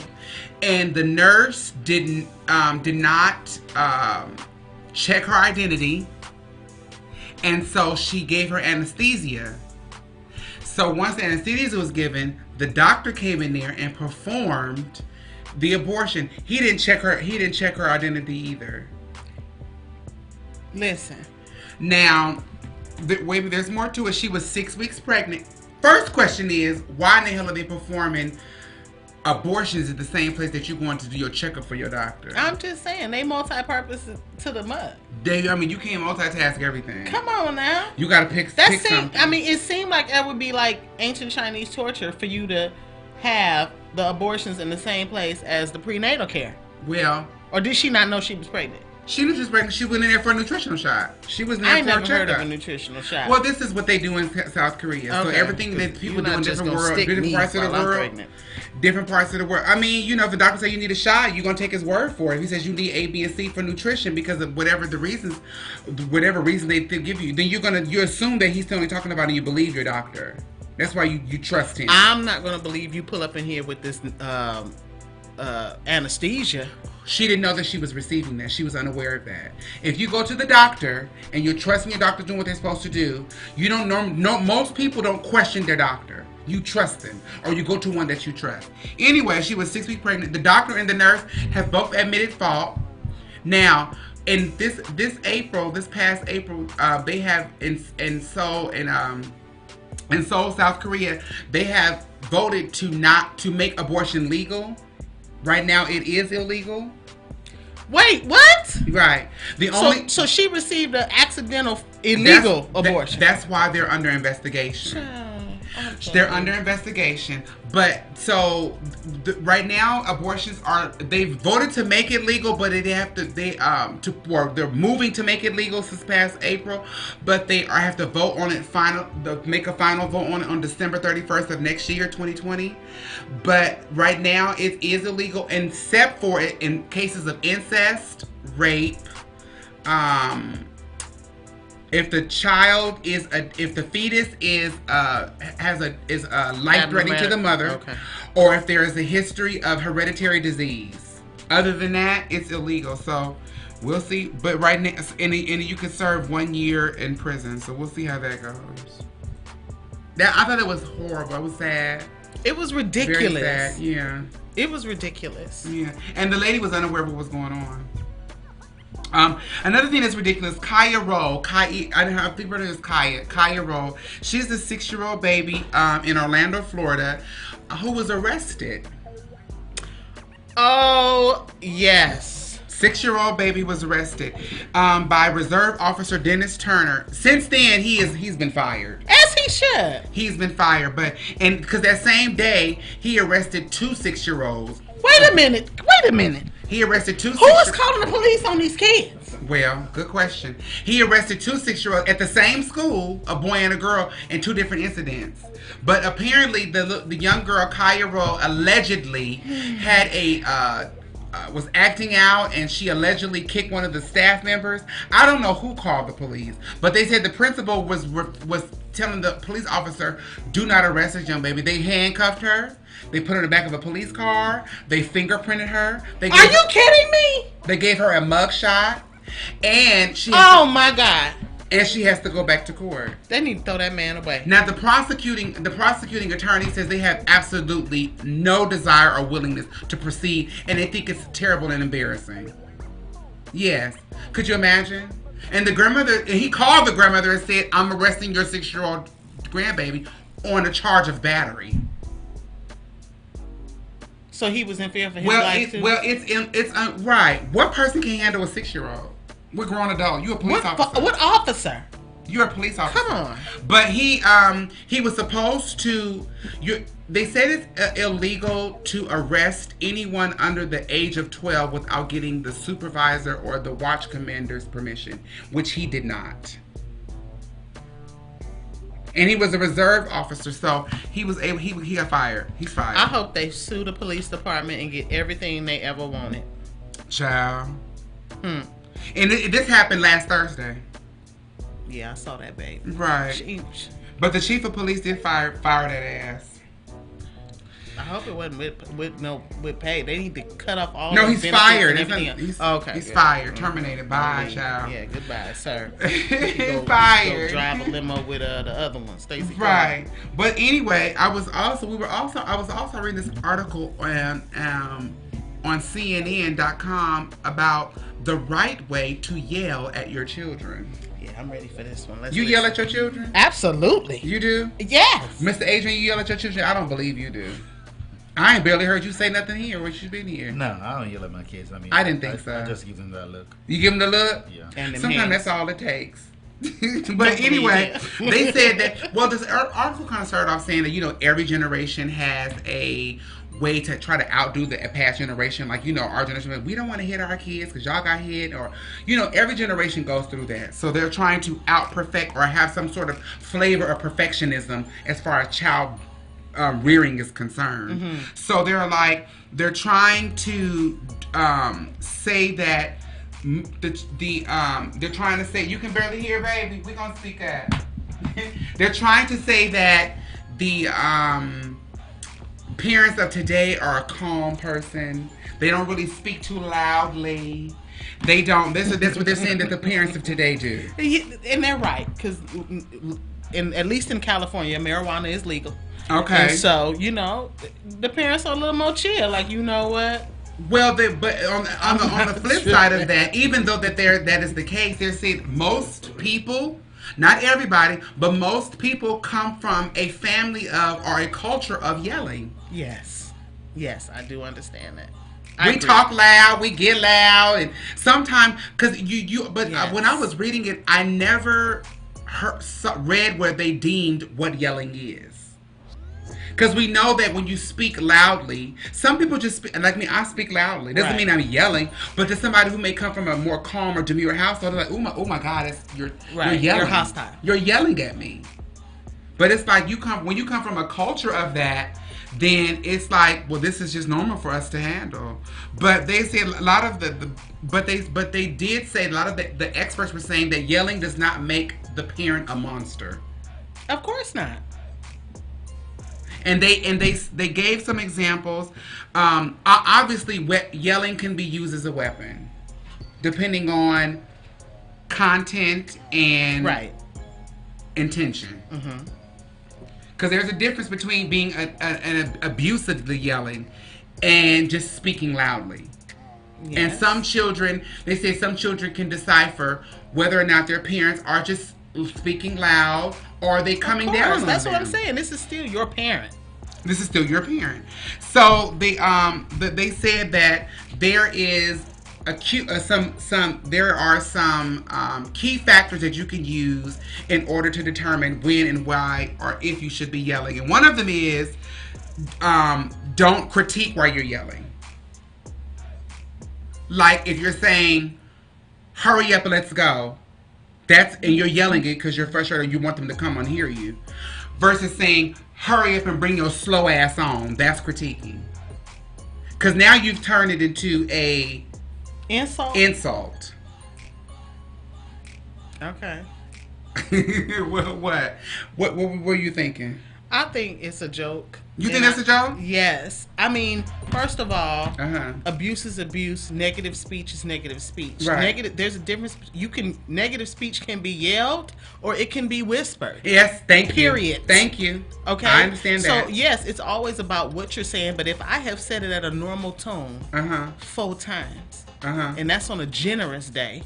And the nurse did not check her identity. And so she gave her anesthesia. So once the anesthesia was given, the doctor came in there and performed the abortion. He didn't check her identity either. Listen. Now, wait, there's more to it. She was 6 weeks pregnant. First question is, why in the hell are they performing abortions at the same place that you're going to do your checkup for your doctor? I'm just saying, they multi-purpose to the mud. You can't multitask everything. Come on now. You got to pick something. I mean, it seemed like it would be like ancient Chinese torture for you to have the abortions in the same place as the prenatal care. Well. Or did she not know she was pregnant? She was just pregnant. She went in there for a nutritional shot. She was in there I for never a checkup. heard of a nutritional shot. Well, this is what they do in South Korea. Okay. So everything that people do in different parts of the world. Different parts of the world. I mean, if the doctor says you need a shot, you're going to take his word for it. If he says you need A, B, and C for nutrition because of whatever reason they give you, then you assume that he's only talking about it and you believe your doctor. That's why you trust him. I'm not going to believe you pull up in here with this anesthesia. She didn't know that she was receiving that. She was unaware of that. If you go to the doctor and you're trusting your doctor doing what they're supposed to do, you don't know. Most people don't question their doctor. You trust them, or you go to one that you trust. Anyway, she was 6 weeks pregnant. The doctor and the nurse have both admitted fault. Now, in this past April, they have in Seoul, South Korea, they have voted to make abortion legal Right now, it is illegal. Wait, what? Right. So she received an accidental illegal abortion. That's why they're under investigation. They're under investigation. But so right now, abortions they've voted to make it legal, but they're moving to make it legal since past April, but they have to vote on it make a final vote on it on December 31st of next year, 2020. But right now it is illegal, except for it in cases of incest, rape, if the fetus is life threatening to the mother, or if there is a history of hereditary disease. Other than that, it's illegal. So we'll see. But right now, and you can serve 1 year in prison. So we'll see how that goes. I thought it was horrible. It was sad. It was ridiculous. Very sad. Yeah. It was ridiculous. Yeah. And the lady was unaware of what was going on. Another thing that's ridiculous, Kaya Rowe. I think her name is Kaya Rowe. She's a 6-year-old baby in Orlando, Florida, who was arrested. Oh, yes. 6-year-old baby was arrested by Reserve Officer Dennis Turner. Since then, he's been fired. As he should. He's been fired, because that same day he arrested 2 6-year-olds. Wait a minute. He arrested 2 Who was calling the police on these kids? Well, good question. He arrested 2 6-year-olds at the same school, a boy and a girl, in 2 different incidents. But apparently, the young girl, Kaya Rowe, allegedly had was acting out, and she allegedly kicked one of the staff members. I don't know who called the police, but they said the principal was telling the police officer, "Do not arrest this young baby." They handcuffed her. They put her in the back of a police car. They fingerprinted her. Are you kidding me? They gave her a mug shot, and oh my God! And she has to go back to court. They need to throw that man away. Now, the prosecuting attorney says they have absolutely no desire or willingness to proceed, and they think it's terrible and embarrassing. Yes. Could you imagine? And he called the grandmother and said, "I'm arresting your 6-year-old grandbaby on a charge of battery." So he was in fear for his life too? It's right. What person can handle a 6-year-old? We're grown adult. You're a police officer. What officer? You're a police officer. Come on. But he was supposed to. They said it's illegal to arrest anyone under the age of 12 without getting the supervisor or the watch commander's permission, which he did not. And he was a reserve officer, so he was able. He got fired. He's fired. I hope they sue the police department and get everything they ever wanted. Child. And this happened last Thursday. Yeah, I saw that, baby. Right. Sheesh. But the chief of police did fire that ass. I hope it wasn't with pay. They need to cut off all. No, he's fired. He's fired. Terminated. Bye, child. Yeah, goodbye, sir. He's fired. Go drive a limo with the other one, Stacey. Right. But anyway, I was also reading this article on CNN.com about the right way to yell at your children. Yeah, I'm ready for this one. You yell at your children? Absolutely. You do? Yes. Mr. Adrian, you yell at your children? I don't believe you do. I ain't barely heard you say nothing here when you've been here. No, I don't yell at my kids. I didn't think so. I just give them that look. You give them the look? Yeah. And sometimes that's all it takes. But anyway, they said that, this article kind of started off saying that, every generation has a way to try to outdo the past generation. Like, our generation, we don't want to hit our kids because y'all got hit, or, every generation goes through that. So they're trying to out-perfect or have some sort of flavor of perfectionism as far as child rearing is concerned. Mm-hmm. So they're trying to say that they're trying to say, you can barely hear, baby, we're going to speak up. They're trying to say that the parents of today are a calm person. They don't really speak too loudly. They don't. That's what they're saying that the parents of today do. And they're right, because at least in California, marijuana is legal. Okay. And so, the parents are a little more chill. Like, you know what? Well, but on the flip side of that, even though that is the case, they're saying most people, not everybody, but most people come from a family of or a culture of yelling. Yes, I do understand that. We talk loud, we get loud, and sometimes because when I was reading it, I never read where they deemed what yelling is. Because we know that when you speak loudly, some people just speak, like me, I speak loudly. Doesn't mean I'm yelling, but to somebody who may come from a more calm or demure household, they're like, oh my God, you're yelling. You're hostile. You're yelling at me. But it's like when you come from a culture of that, then it's like, well, this is just normal for us to handle. But they said a lot of but they did say a lot of the experts were saying that yelling does not make the parent a monster. Of course not. And they gave some examples. Obviously, yelling can be used as a weapon, depending on content and intention. Mm-hmm. Because there's a difference between being an abusively yelling and just speaking loudly. Yes. And some children can decipher whether or not their parents are just speaking loud or are they coming down on That's them. what I'm saying. This is still your parent. This is still your parent. So they said that there is there are some key factors that you can use in order to determine when and why or if you should be yelling. And one of them is don't critique while you're yelling. Like if you're saying, hurry up and let's go, and you're yelling it because you're frustrated or you want them to come and hear you, versus saying, hurry up and bring your slow ass on. That's critiquing. Because now you've turned it into a insult. Okay. What were you thinking? I think it's a joke. You think that's a joke? Yes. I mean, first of all, abuse is abuse. Negative speech is negative speech. Right. There's a difference. Negative speech can be yelled or it can be whispered. Yes. Thank you. Period. Thank you. Okay. I understand that. So yes, it's always about what you're saying. But if I have said it at a normal tone 4 times, and that's on a generous day,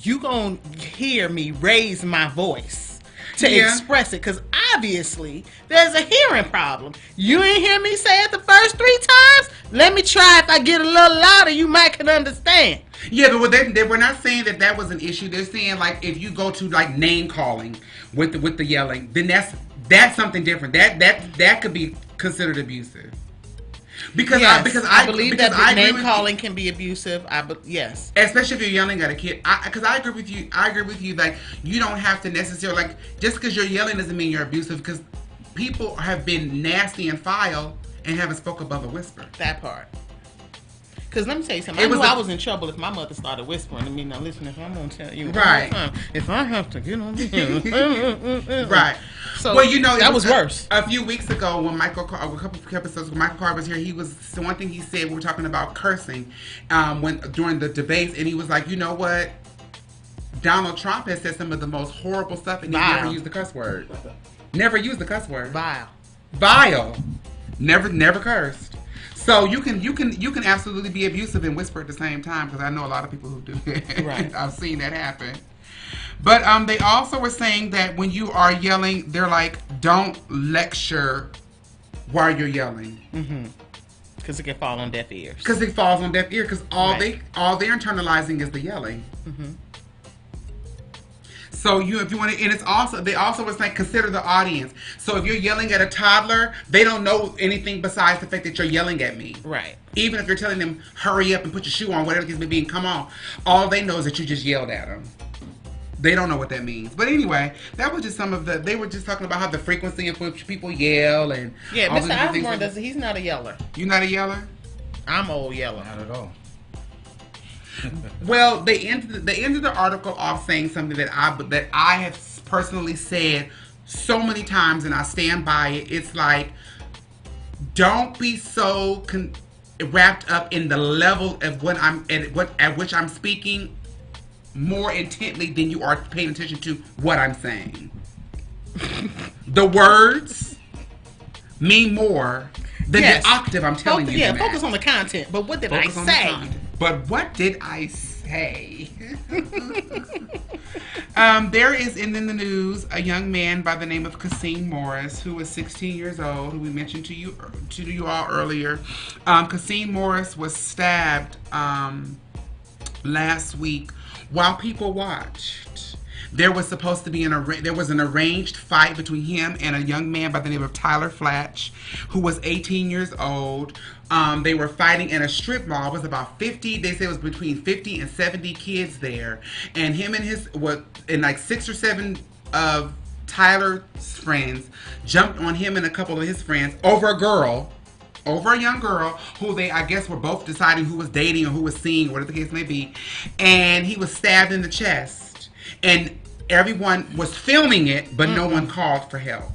you gonna hear me raise my voice to express it, because obviously there's a hearing problem. You ain't hear me say it the first 3 times. Let me try. If I get a little louder, you might can understand. Yeah, but they were not saying that was an issue. They're saying like if you go to like name calling with the yelling, then that's something different. That could be considered abusive. Because I believe that name calling can be abusive. Yes, especially if you're yelling at a kid. Because I agree with you. I agree with you. Like you don't have to necessarily just because you're yelling doesn't mean you're abusive. Because people have been nasty and foul and haven't spoke above a whisper. That part. Because let me tell you something. I was in trouble if my mother started whispering to me. Now listen, if I'm going to tell you if I have to get on here. Right. So well, that was worse. A few weeks ago when a couple of episodes when Michael Carr was here, one thing he said, we were talking about cursing during the debates, and he was like, you know what? Donald Trump has said some of the most horrible stuff, and he never used the cuss word. Never used the cuss word. Vile. Never cursed. So you can absolutely be abusive and whisper at the same time, because I know a lot of people who do that. Right. I've seen that happen. But they also were saying that when you are yelling, they're like, don't lecture while you're yelling. Mm-hmm. Because it can fall on deaf ears. Because it falls on deaf ears. Because all they're internalizing is the yelling. Mm-hmm. So if you want to, and they also was like, consider the audience. So if you're yelling at a toddler, they don't know anything besides the fact that you're yelling at me. Right. Even if you're telling them, hurry up and put your shoe on, whatever it may be, and come on, all they know is that you just yelled at them. They don't know what that means. But anyway, that was just they were just talking about how the frequency in which people yell and Mr. Osborne he's not a yeller. You not a yeller? I'm old yeller. Not at all. Well, they ended the article off saying something that I have personally said so many times, and I stand by it. It's like, don't be so wrapped up in the level of at which I'm speaking more intently than you are paying attention to what I'm saying. The words mean more than the octave I'm telling you. Yeah, focus on the content. But what did I say? But what did I say? There is in the news a young man by the name of Kasim Morris, who was 16 years old, who we mentioned to you all earlier. Kasim Morris was stabbed last week while people watched. There was supposed to be an arranged fight between him and a young man by the name of Tyler Flatch, who was 18 years old. They were fighting in a strip mall. It was about 50. They said it was between 50 and 70 kids there, and him and like 6 or 7 of Tyler's friends jumped on him and a couple of his friends over a young girl who they, I guess, were both deciding who was dating or who was seeing, whatever the case may be, and he was stabbed in the chest. And everyone was filming it, but no one called for help.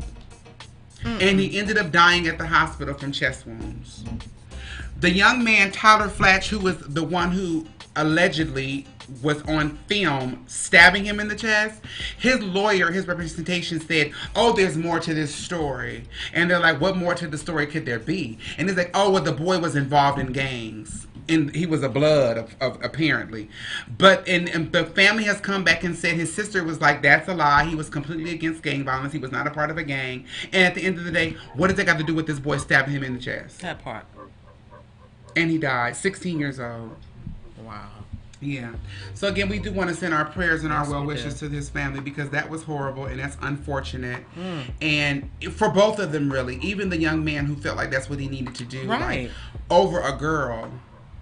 And he ended up dying at the hospital from chest wounds. The young man, Tyler Flatch, who was the one who allegedly was on film stabbing him in the chest, his lawyer, his representation said, oh, there's more to this story. And they're like, what more to the story could there be? And it's like, oh, well, the boy was involved in gangs. And he was a blood, of apparently. But and the family has come back and said his sister was like, that's a lie. He was completely against gang violence. He was not a part of a gang. And at the end of the day, what does that got to do with this boy stabbing him in the chest? That part. And he died, 16 years old. Wow. Yeah. So again, we do want to send our prayers and our well wishes to his family, because that was horrible and that's unfortunate. And for both of them, really, even the young man who felt like that's what he needed to do, right, like, over a girl.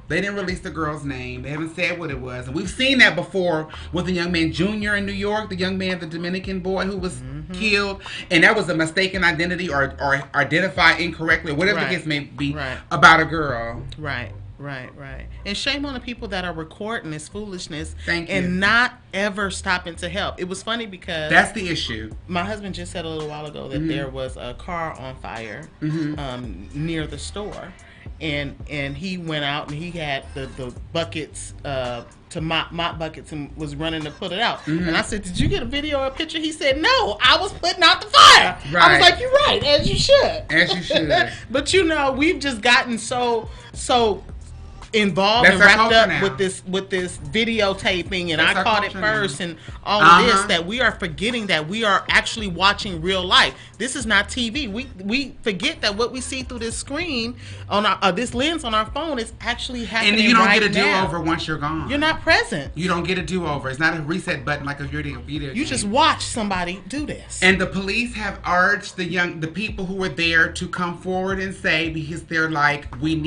They didn't release the girl's name. They haven't said what it was. And we've seen that before with the young man Junior in New York, the young man, the Dominican boy who was killed. And that was a mistaken identity or identified incorrectly, or whatever the case may be, about a girl. Right. And shame on the people that are recording this foolishness and not ever stopping to help. It was funny because that's the issue. My husband just said a little while ago that there was a car on fire near the store. And he went out and he had the buckets to mop buckets and was running to put it out. And I said, did you get a video or a picture? He said, no, I was putting out the fire. I was like, you're right, as you should. But we've just gotten so involved and wrapped up with this videotaping, and I caught it first and all of this, that we are forgetting that we are actually watching real life. This is not TV. We forget that what we see through this screen on our this lens on our phone is actually happening. And you don't right get a do-over now. once you're gone. You're not present. You don't get a do-over. It's not a reset button like a video game. You just watch somebody do this. And the police have urged the people who were there to come forward and say, because they're like, we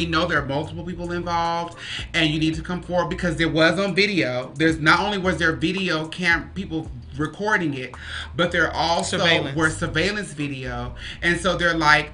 know there are multiple people involved, and you need to come forward, because there was on video. There's not only was there video people recording it, but there also were surveillance video. And so they're like,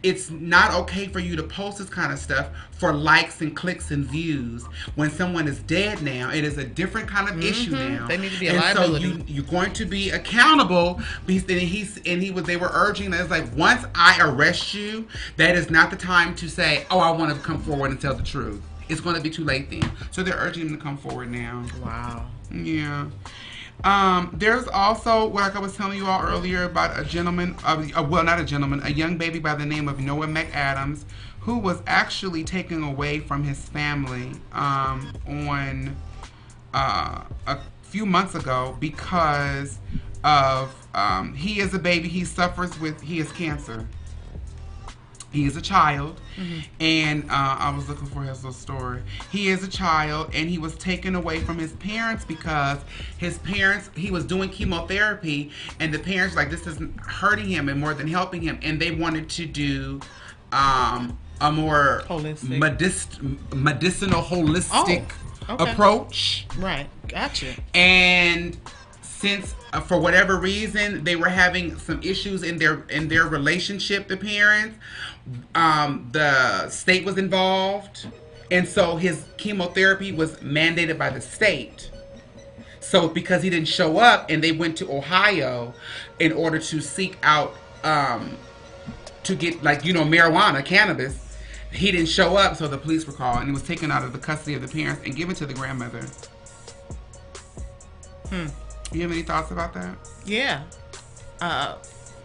it's not okay for you to post this kind of stuff for likes and clicks and views. When someone is dead now, it is a different kind of issue now. They need to be a liability. So you're going to be accountable. They were urging that it's like, once I arrest you, that is not the time to say, oh, I want to come forward and tell the truth. It's going to be too late then. So they're urging them to come forward now. Wow. Yeah. There's also, like I was telling you all earlier, about a gentleman, a young baby by the name of Noah McAdams, who was actually taken away from his family on a few months ago because of he is a baby. He has cancer. He is a child, and I was looking for his little story. He is a child, and he was taken away from his parents because he was doing chemotherapy, and the parents were like, this is hurting him and more than helping him, and they wanted to do a more medicinal, holistic approach. Right, gotcha. And since for whatever reason they were having some issues in their relationship, the parents, the state was involved, and so his chemotherapy was mandated by the state. So because he didn't show up, and they went to Ohio in order to seek out to get marijuana, cannabis, he didn't show up, so the police were called, and he was taken out of the custody of the parents and given to the grandmother. You have any thoughts about that? Yeah.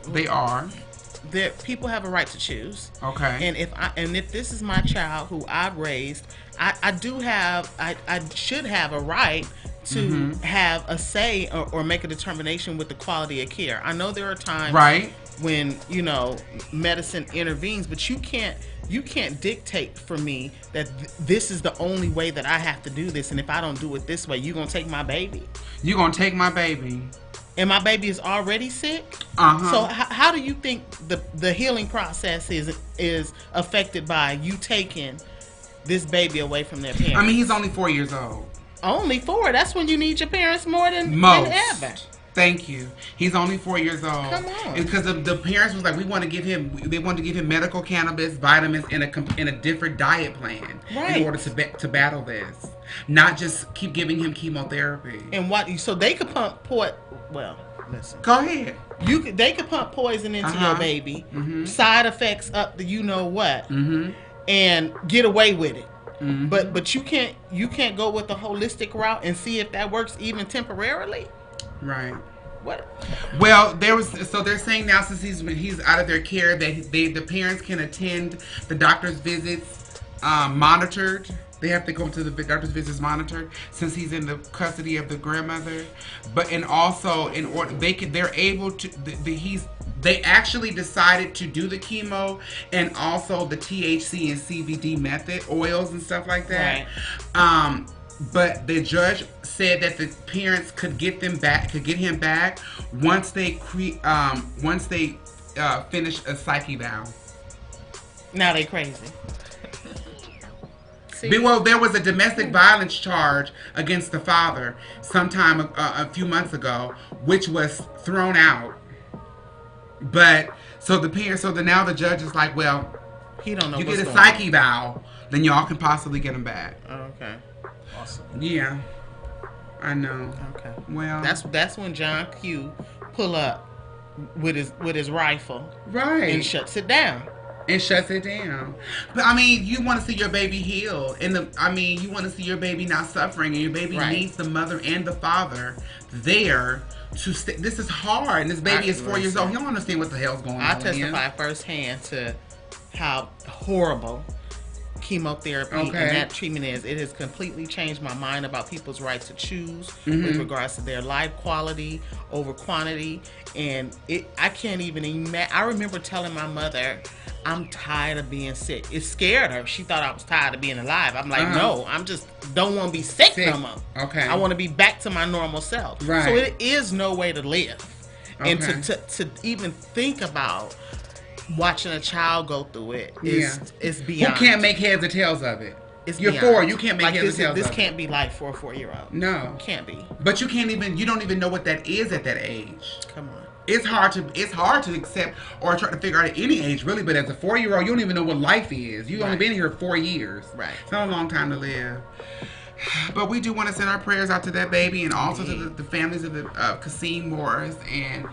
They are. That people have a right to choose. Okay. And if this is my child who I've raised, I should have a right to have a say or make a determination with the quality of care. I know there are times when, you know, medicine intervenes, but you can't dictate for me that this is the only way that I have to do this, and if I don't do it this way, you're going to take my baby. You're going to take my baby. And my baby is already sick? So how do you think the healing process is affected by you taking this baby away from their parents? I mean, he's only 4 years old. Only 4? That's when you need your parents more than ever. Thank you. He's only 4 years old. Come on. Because the parents was like, they wanted to give him medical cannabis, vitamins, in a different diet plan in order to battle this. Not just keep giving him chemotherapy. And so they could pump well, listen. Go ahead. They could pump poison into your baby, side effects up to you know what, and get away with it. But you can't go with the holistic route and see if that works even temporarily. Right. What? Well, they're saying now, since he's out of their care, that the parents can attend the doctor's visits monitored. They have to go to the doctor's visits monitored since he's in the custody of the grandmother. And also in order they're able to they actually decided to do the chemo and also the THC and CBD method, oils and stuff like that. Right. But the judge said that the parents could get him back once they finish a psyche vow. Now they crazy. Well, there was a domestic violence charge against the father sometime a few months ago, which was thrown out. But now the judge is like, well, he don't know. You get a psyche vow, then y'all can possibly get him back. Okay. Awesome. Yeah, I know. Okay. Well, that's when John Q pull up with his rifle, right, and shuts it down. But I mean, you want to see your baby healed, you want to see your baby not suffering, and your baby needs the mother and the father there to stay. This is hard, and this baby is 4 years old. He don't understand what the hell's going on. I testify firsthand to how horrible chemotherapy and that treatment is. It has completely changed my mind about people's right to choose with regards to their life quality over quantity. And I can't even imagine. I remember telling my mother, I'm tired of being sick. It scared her. She thought I was tired of being alive. I'm like, no, I'm just don't want to be sick no more. Okay. I want to be back to my normal self. Right. So it is no way to live. And to even think about watching a child go through it is beyond. Who can't make heads or tails of it? You're beyond. 4. You can't make heads or tails of it. This can't be life for a 4-year-old. No. Can't be. But you don't even know what that is at that age. Come on. It's hard to accept or try to figure out at any age, really. But as a 4-year-old, you don't even know what life is. You've only been here 4 years. Right. It's not a long time to live. But we do want to send our prayers out to that baby and also to the families of Kasim Morris and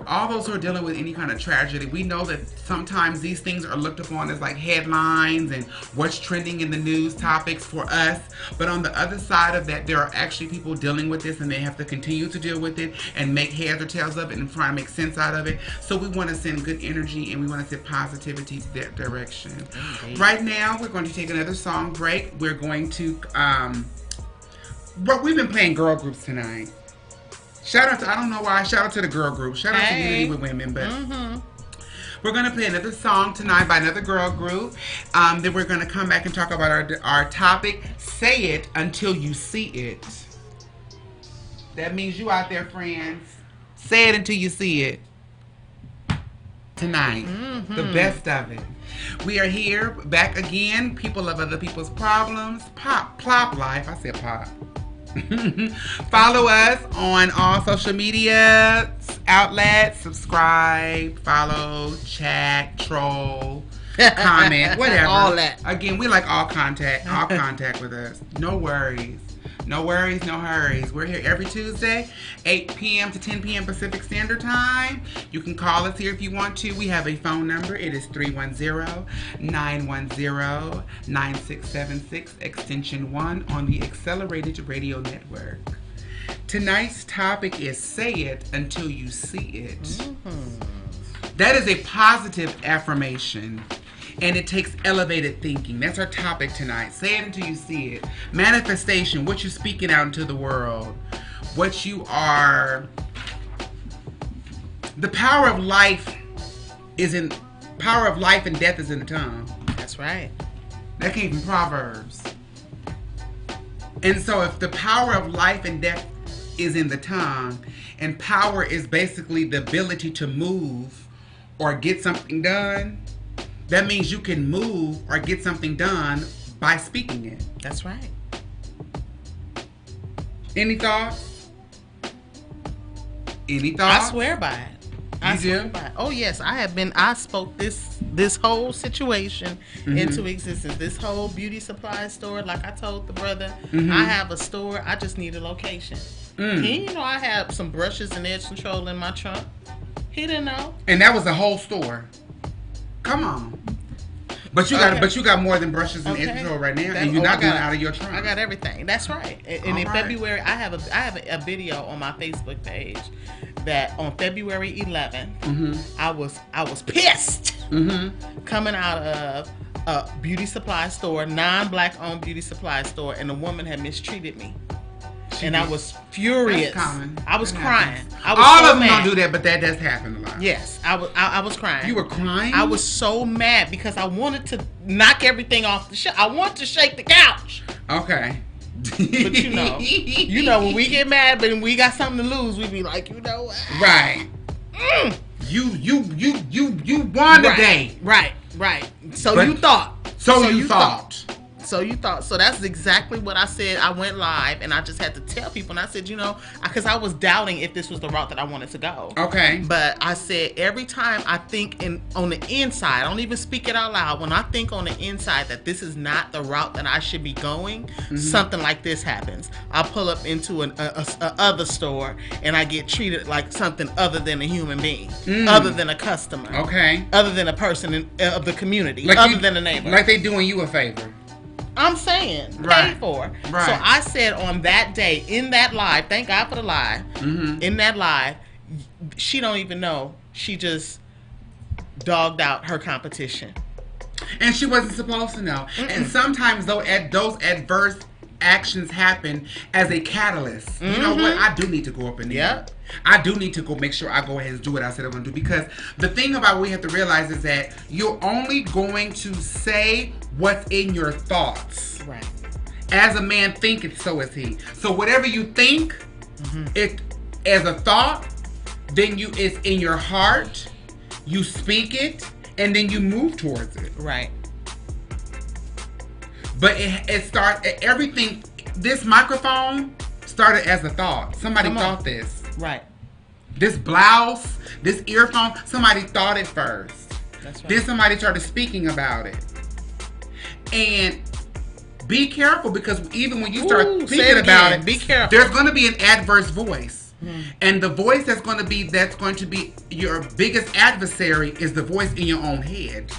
all those who are dealing with any kind of tragedy. We know that sometimes these things are looked upon as like headlines and what's trending in the news topics for us. But on the other side of that, there are actually people dealing with this, and they have to continue to deal with it and make heads or tails of it and try to make sense out of it. So we want to send good energy and we want to send positivity to that direction. Right now, we're going to take another song break. We're going to, we've been playing girl groups tonight. Shout out to the girl group. Shout out to Unity with Women. But we're going to play another song tonight by another girl group. Then we're going to come back and talk about our topic, Say It Until You See It. That means you out there, friends. Say it until you see it. Tonight. The best of it. We are here, back again. People of other people's problems. PLOPP Life. I said pop. Follow us on all social media outlets. Subscribe, follow, chat, troll, comment, whatever. All that. Again, we like all contact with us. No worries. No worries, no hurries. We're here every Tuesday, 8 p.m. to 10 p.m. Pacific Standard Time. You can call us here if you want to. We have a phone number. It is 310-910-9676, extension 1 on the Accelerated Radio Network. Tonight's topic is Say It Until You See It. That is a positive affirmation. And it takes elevated thinking. That's our topic tonight. Say it until you see it. Manifestation, what you're speaking out into the world. What you are. The power of life and death is in the tongue. That's right. That came from Proverbs. And so if the power of life and death is in the tongue, and power is basically the ability to move or get something done, that means you can move or get something done by speaking it. That's right. Any thoughts? Any thoughts? I swear by it. I swear by it. Oh yes, I spoke this whole situation into existence. This whole beauty supply store, like I told the brother, I have a store, I just need a location. He didn't know I had some brushes and edge control in my trunk. He didn't know. And that was a whole store. Come on. But you got more than brushes and edge control right now, and you're not doing it out of your trunk. I got everything. That's right. And in February, I have a video on my Facebook page that on February 11th, I was pissed coming out of a beauty supply store, non-black owned beauty supply store, and a woman had mistreated me. And I was furious. That's common. I was crying. I was All so of them mad. don't do that, but that does happen a lot. Yes, I was crying. You were crying? I was so mad because I wanted to knock everything off the shelf. I wanted to shake the couch. Okay. But you know when we get mad, but when we got something to lose, we be like, you know what? Right. You won the day. Right. So you thought. So that's exactly what I said. I went live and I just had to tell people, and I said, because I was doubting if this was the route that I wanted to go. Okay. But I said every time I think on the inside, I don't even speak it out loud. When I think on the inside that this is not the route that I should be going, something like this happens. I pull up into a other store and I get treated like something other than a human being, other than a customer, okay, other than a person of the community, like other than a neighbor. Like they doing you a favor. I'm saying, right. paid for. Right. So I said on that day, in that live, thank God for the live, in that live, she don't even know. She just dogged out her competition. And she wasn't supposed to know. And sometimes, though, those adverse actions happen as a catalyst. You know what? I do need to go up in there. Yep. I do need to go make sure I go ahead and do what I said I'm going to do. Because the thing about what we have to realize is that you're only going to say what's in your thoughts. Right. As a man thinketh, so is he. So whatever you think, it as a thought, then it's in your heart, you speak it, and then you move towards it. Right. But it starts, everything, this microphone started as a thought. Somebody thought this. Right. This blouse, this earphone, somebody thought it first. That's right. Then somebody started speaking about it. And be careful, because even when you start thinking about it, be careful. There's going to be an adverse voice. And the voice that's going to be your biggest adversary is the voice in your own head.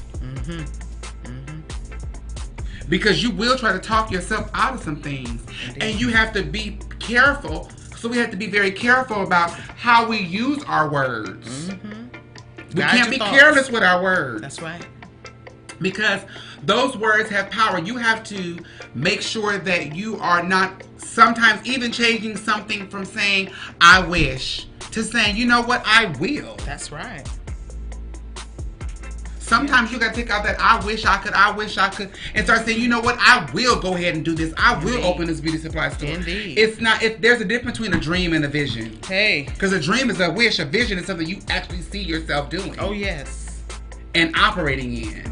Because you will try to talk yourself out of some things. Indeed. And you have to be careful. So we have to be very careful about how we use our words. We can't be careless with our words. That's right. Because those words have power. You have to make sure that you are not sometimes even changing something from saying, I wish, to saying, you know what, I will. That's right. Sometimes you got to take out that I wish I could, and start saying, you know what, I will go ahead and do this. I will open this beauty supply store. Indeed. There's a difference between a dream and a vision. Hey. Because a dream is a wish. A vision is something you actually see yourself doing. Oh, yes. And operating in.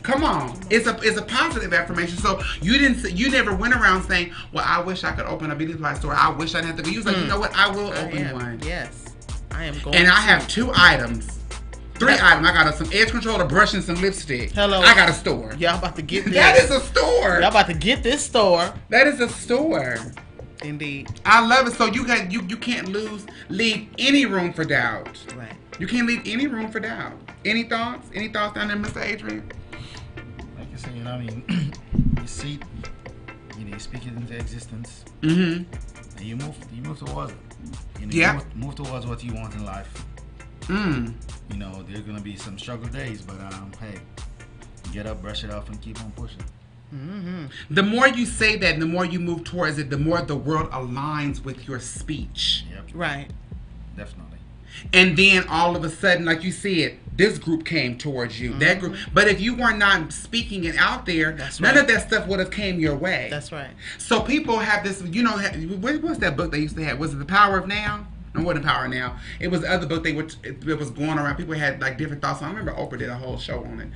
Come on, it's a positive affirmation. So you never went around saying, well, I wish I could open a beauty supply store. I wish I'd have to go. You was like, you know what, I will open one. Yes, I am going. And I have 2 items. 3 items. I got some edge control, a brush, and some lipstick. Hello. I got a store. Y'all about to get this. That is a store. Y'all about to get this store. That is a store. Indeed. I love it. So you can't leave any room for doubt. Right. You can't leave any room for doubt. Any thoughts? Any thoughts down there, Mr. Adrian? Like I say, I mean, you see, you speak it into existence, and you move towards it. Yeah. Move towards what you want in life. There's gonna be some struggle days, but hey, Get up, brush it off, and keep on pushing. Mm-hmm. The more you say that, and the more you move towards it, the more the world aligns with your speech. Yep. Right. Definitely. And then all of a sudden, like you said, this group came towards you. That group. But if you were not speaking it out there, none of that stuff would have came your way. That's right. So people have this, what was that book they used to have? Was it The Power of Now? No, it wasn't Power Now. It was the other book it was going around. People had like different thoughts. I remember Oprah did a whole show on it.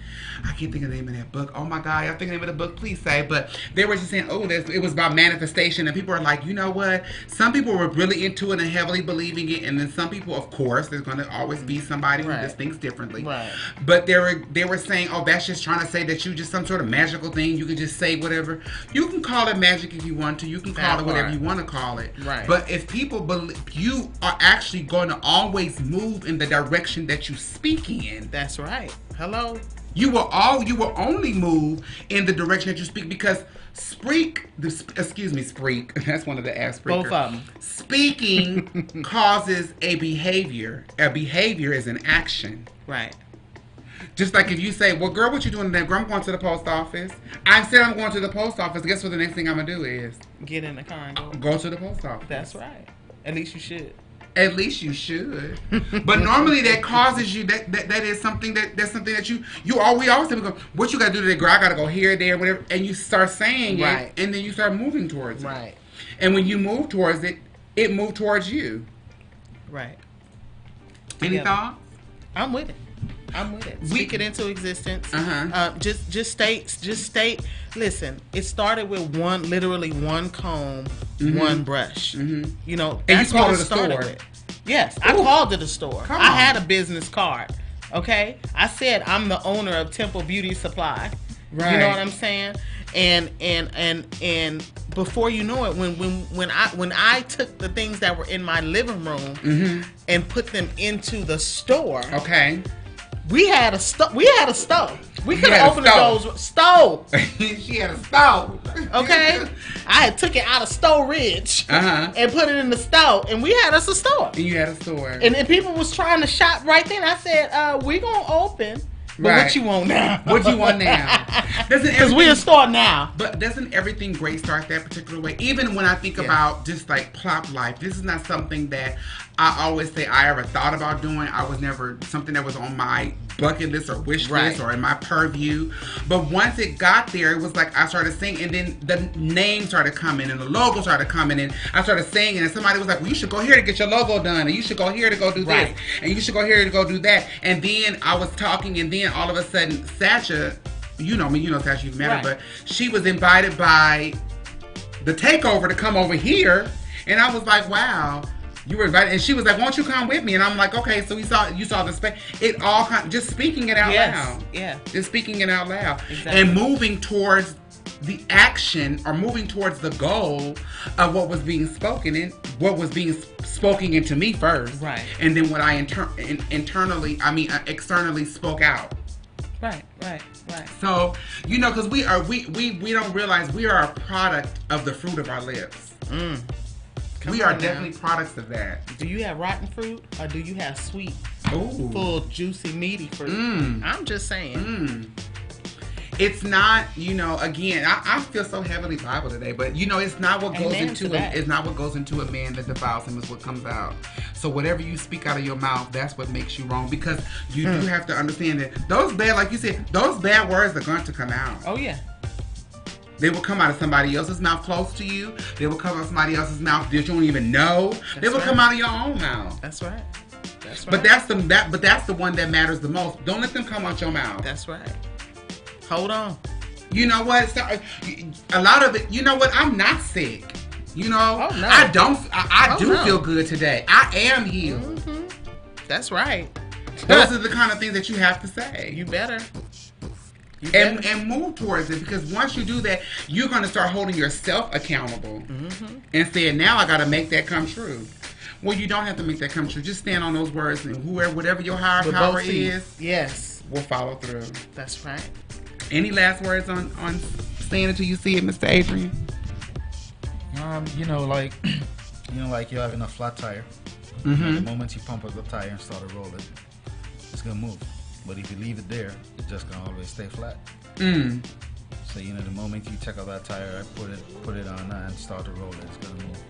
I can't think of the name of that book. Oh my God, I think the name of the book, please say. But they were just saying, it was about manifestation. And people are like, you know what? Some people were really into it and heavily believing it. And then some people, of course, there's going to always be somebody who just thinks differently. Right. But they were saying, that's just trying to say that you just some sort of magical thing. You can just say whatever. You can call it magic if you want to. You can call it whatever you want to call it. Right. But if people believe, you are actually going to always move in the direction that you speak in. That's right. Hello. You will only move in the direction that you speak because Spreak. That's one of the Spreaker. Both of them. Speaking causes a behavior. A behavior is an action. Right. Just like if you say, well, girl, what you doing today? Girl, I'm going to the post office. I said I'm going to the post office. Guess what the next thing I'm going to do is? Get in the car and go to the post office. That's right. At least you should. At least you should. But normally that causes you that is something that's something that we always say, what you gotta do today, girl? I gotta go here, there, whatever, and you start saying it, and then you start moving towards it. Right. And when you move towards it, it moves towards you. Right. Any thoughts? I'm with it. Speak it into existence. Just state. Listen, it started with literally one comb, one brush. You know, that's what it started with. Yes, I called it a store. I had a business card. Okay, I said I'm the owner of Temple Beauty Supply. Right. You know what I'm saying? And before you know it, when I took the things that were in my living room and put them into the store. Okay. We had a stove. We could have opened the doors. Stove. She had a stove. Okay. I had took it out of storage and put it in the stove, and we had us a store. And you had a store. And people was trying to shop right then. I said, we gonna open. But what you want now? What you want now? Because we're a store now. But doesn't everything great start that particular way? Even when I think about just like PLOPP Life, this is not something that I always say I ever thought about doing. I was never something that was on my bucket list or wish list or in my purview. But once it got there, it was like I started singing, and then the name started coming and the logo started coming, and I started singing, and somebody was like, well, you should go here to get your logo done, and you should go here to go do this, and you should go here to go do that. And then I was talking, and then all of a sudden Sacha, you know me, you know Sacha, you've met her, but she was invited by the takeover to come over here, and I was like, wow. You were invited, and she was like, "Won't you come with me?" And I'm like, "Okay." So you saw the space. It all just speaking it out loud. Yeah. Just speaking it out loud, exactly. And moving towards the action or moving towards the goal of what was being spoken in, what was being spoken into me first, right? And then what I externally spoke out. Right. So because we don't realize we are a product of the fruit of our lips. We are definitely products of that. Do you have rotten fruit or do you have sweet, full, juicy, meaty fruit? I'm just saying. It's not, again, I feel so heavily Bible today, but it's not what goes it's not what goes into a man that defiles him, is what comes out. So whatever you speak out of your mouth, that's what makes you wrong, because you do have to understand that those bad, like you said, those bad words are going to come out. Oh yeah. They will come out of somebody else's mouth close to you. They will come out of somebody else's mouth that you don't even know. They will come out of your own mouth. That's right. But that's the one that matters the most. Don't let them come out your mouth. That's right. Hold on. You know what? A lot of it. You know what? I'm not sick. Oh, no. I don't. I do feel good today. I am healed. That's right. Those are the kind of things that you have to say. You better. And move towards it, because once you do that, you're going to start holding yourself accountable and saying, now I got to make that come true. Well, you don't have to make that come true. Just stand on those words, and whatever your higher power is, will follow through. That's right. Any last words on saying it till you see it, Mr. Adrian? Like you're having a flat tire. The moment you pump up the tire and start to roll it, it's gonna move. But if you leave it there, it's just gonna always stay flat. So the moment you check out that tire, I put it on and start to roll it. It's gonna move.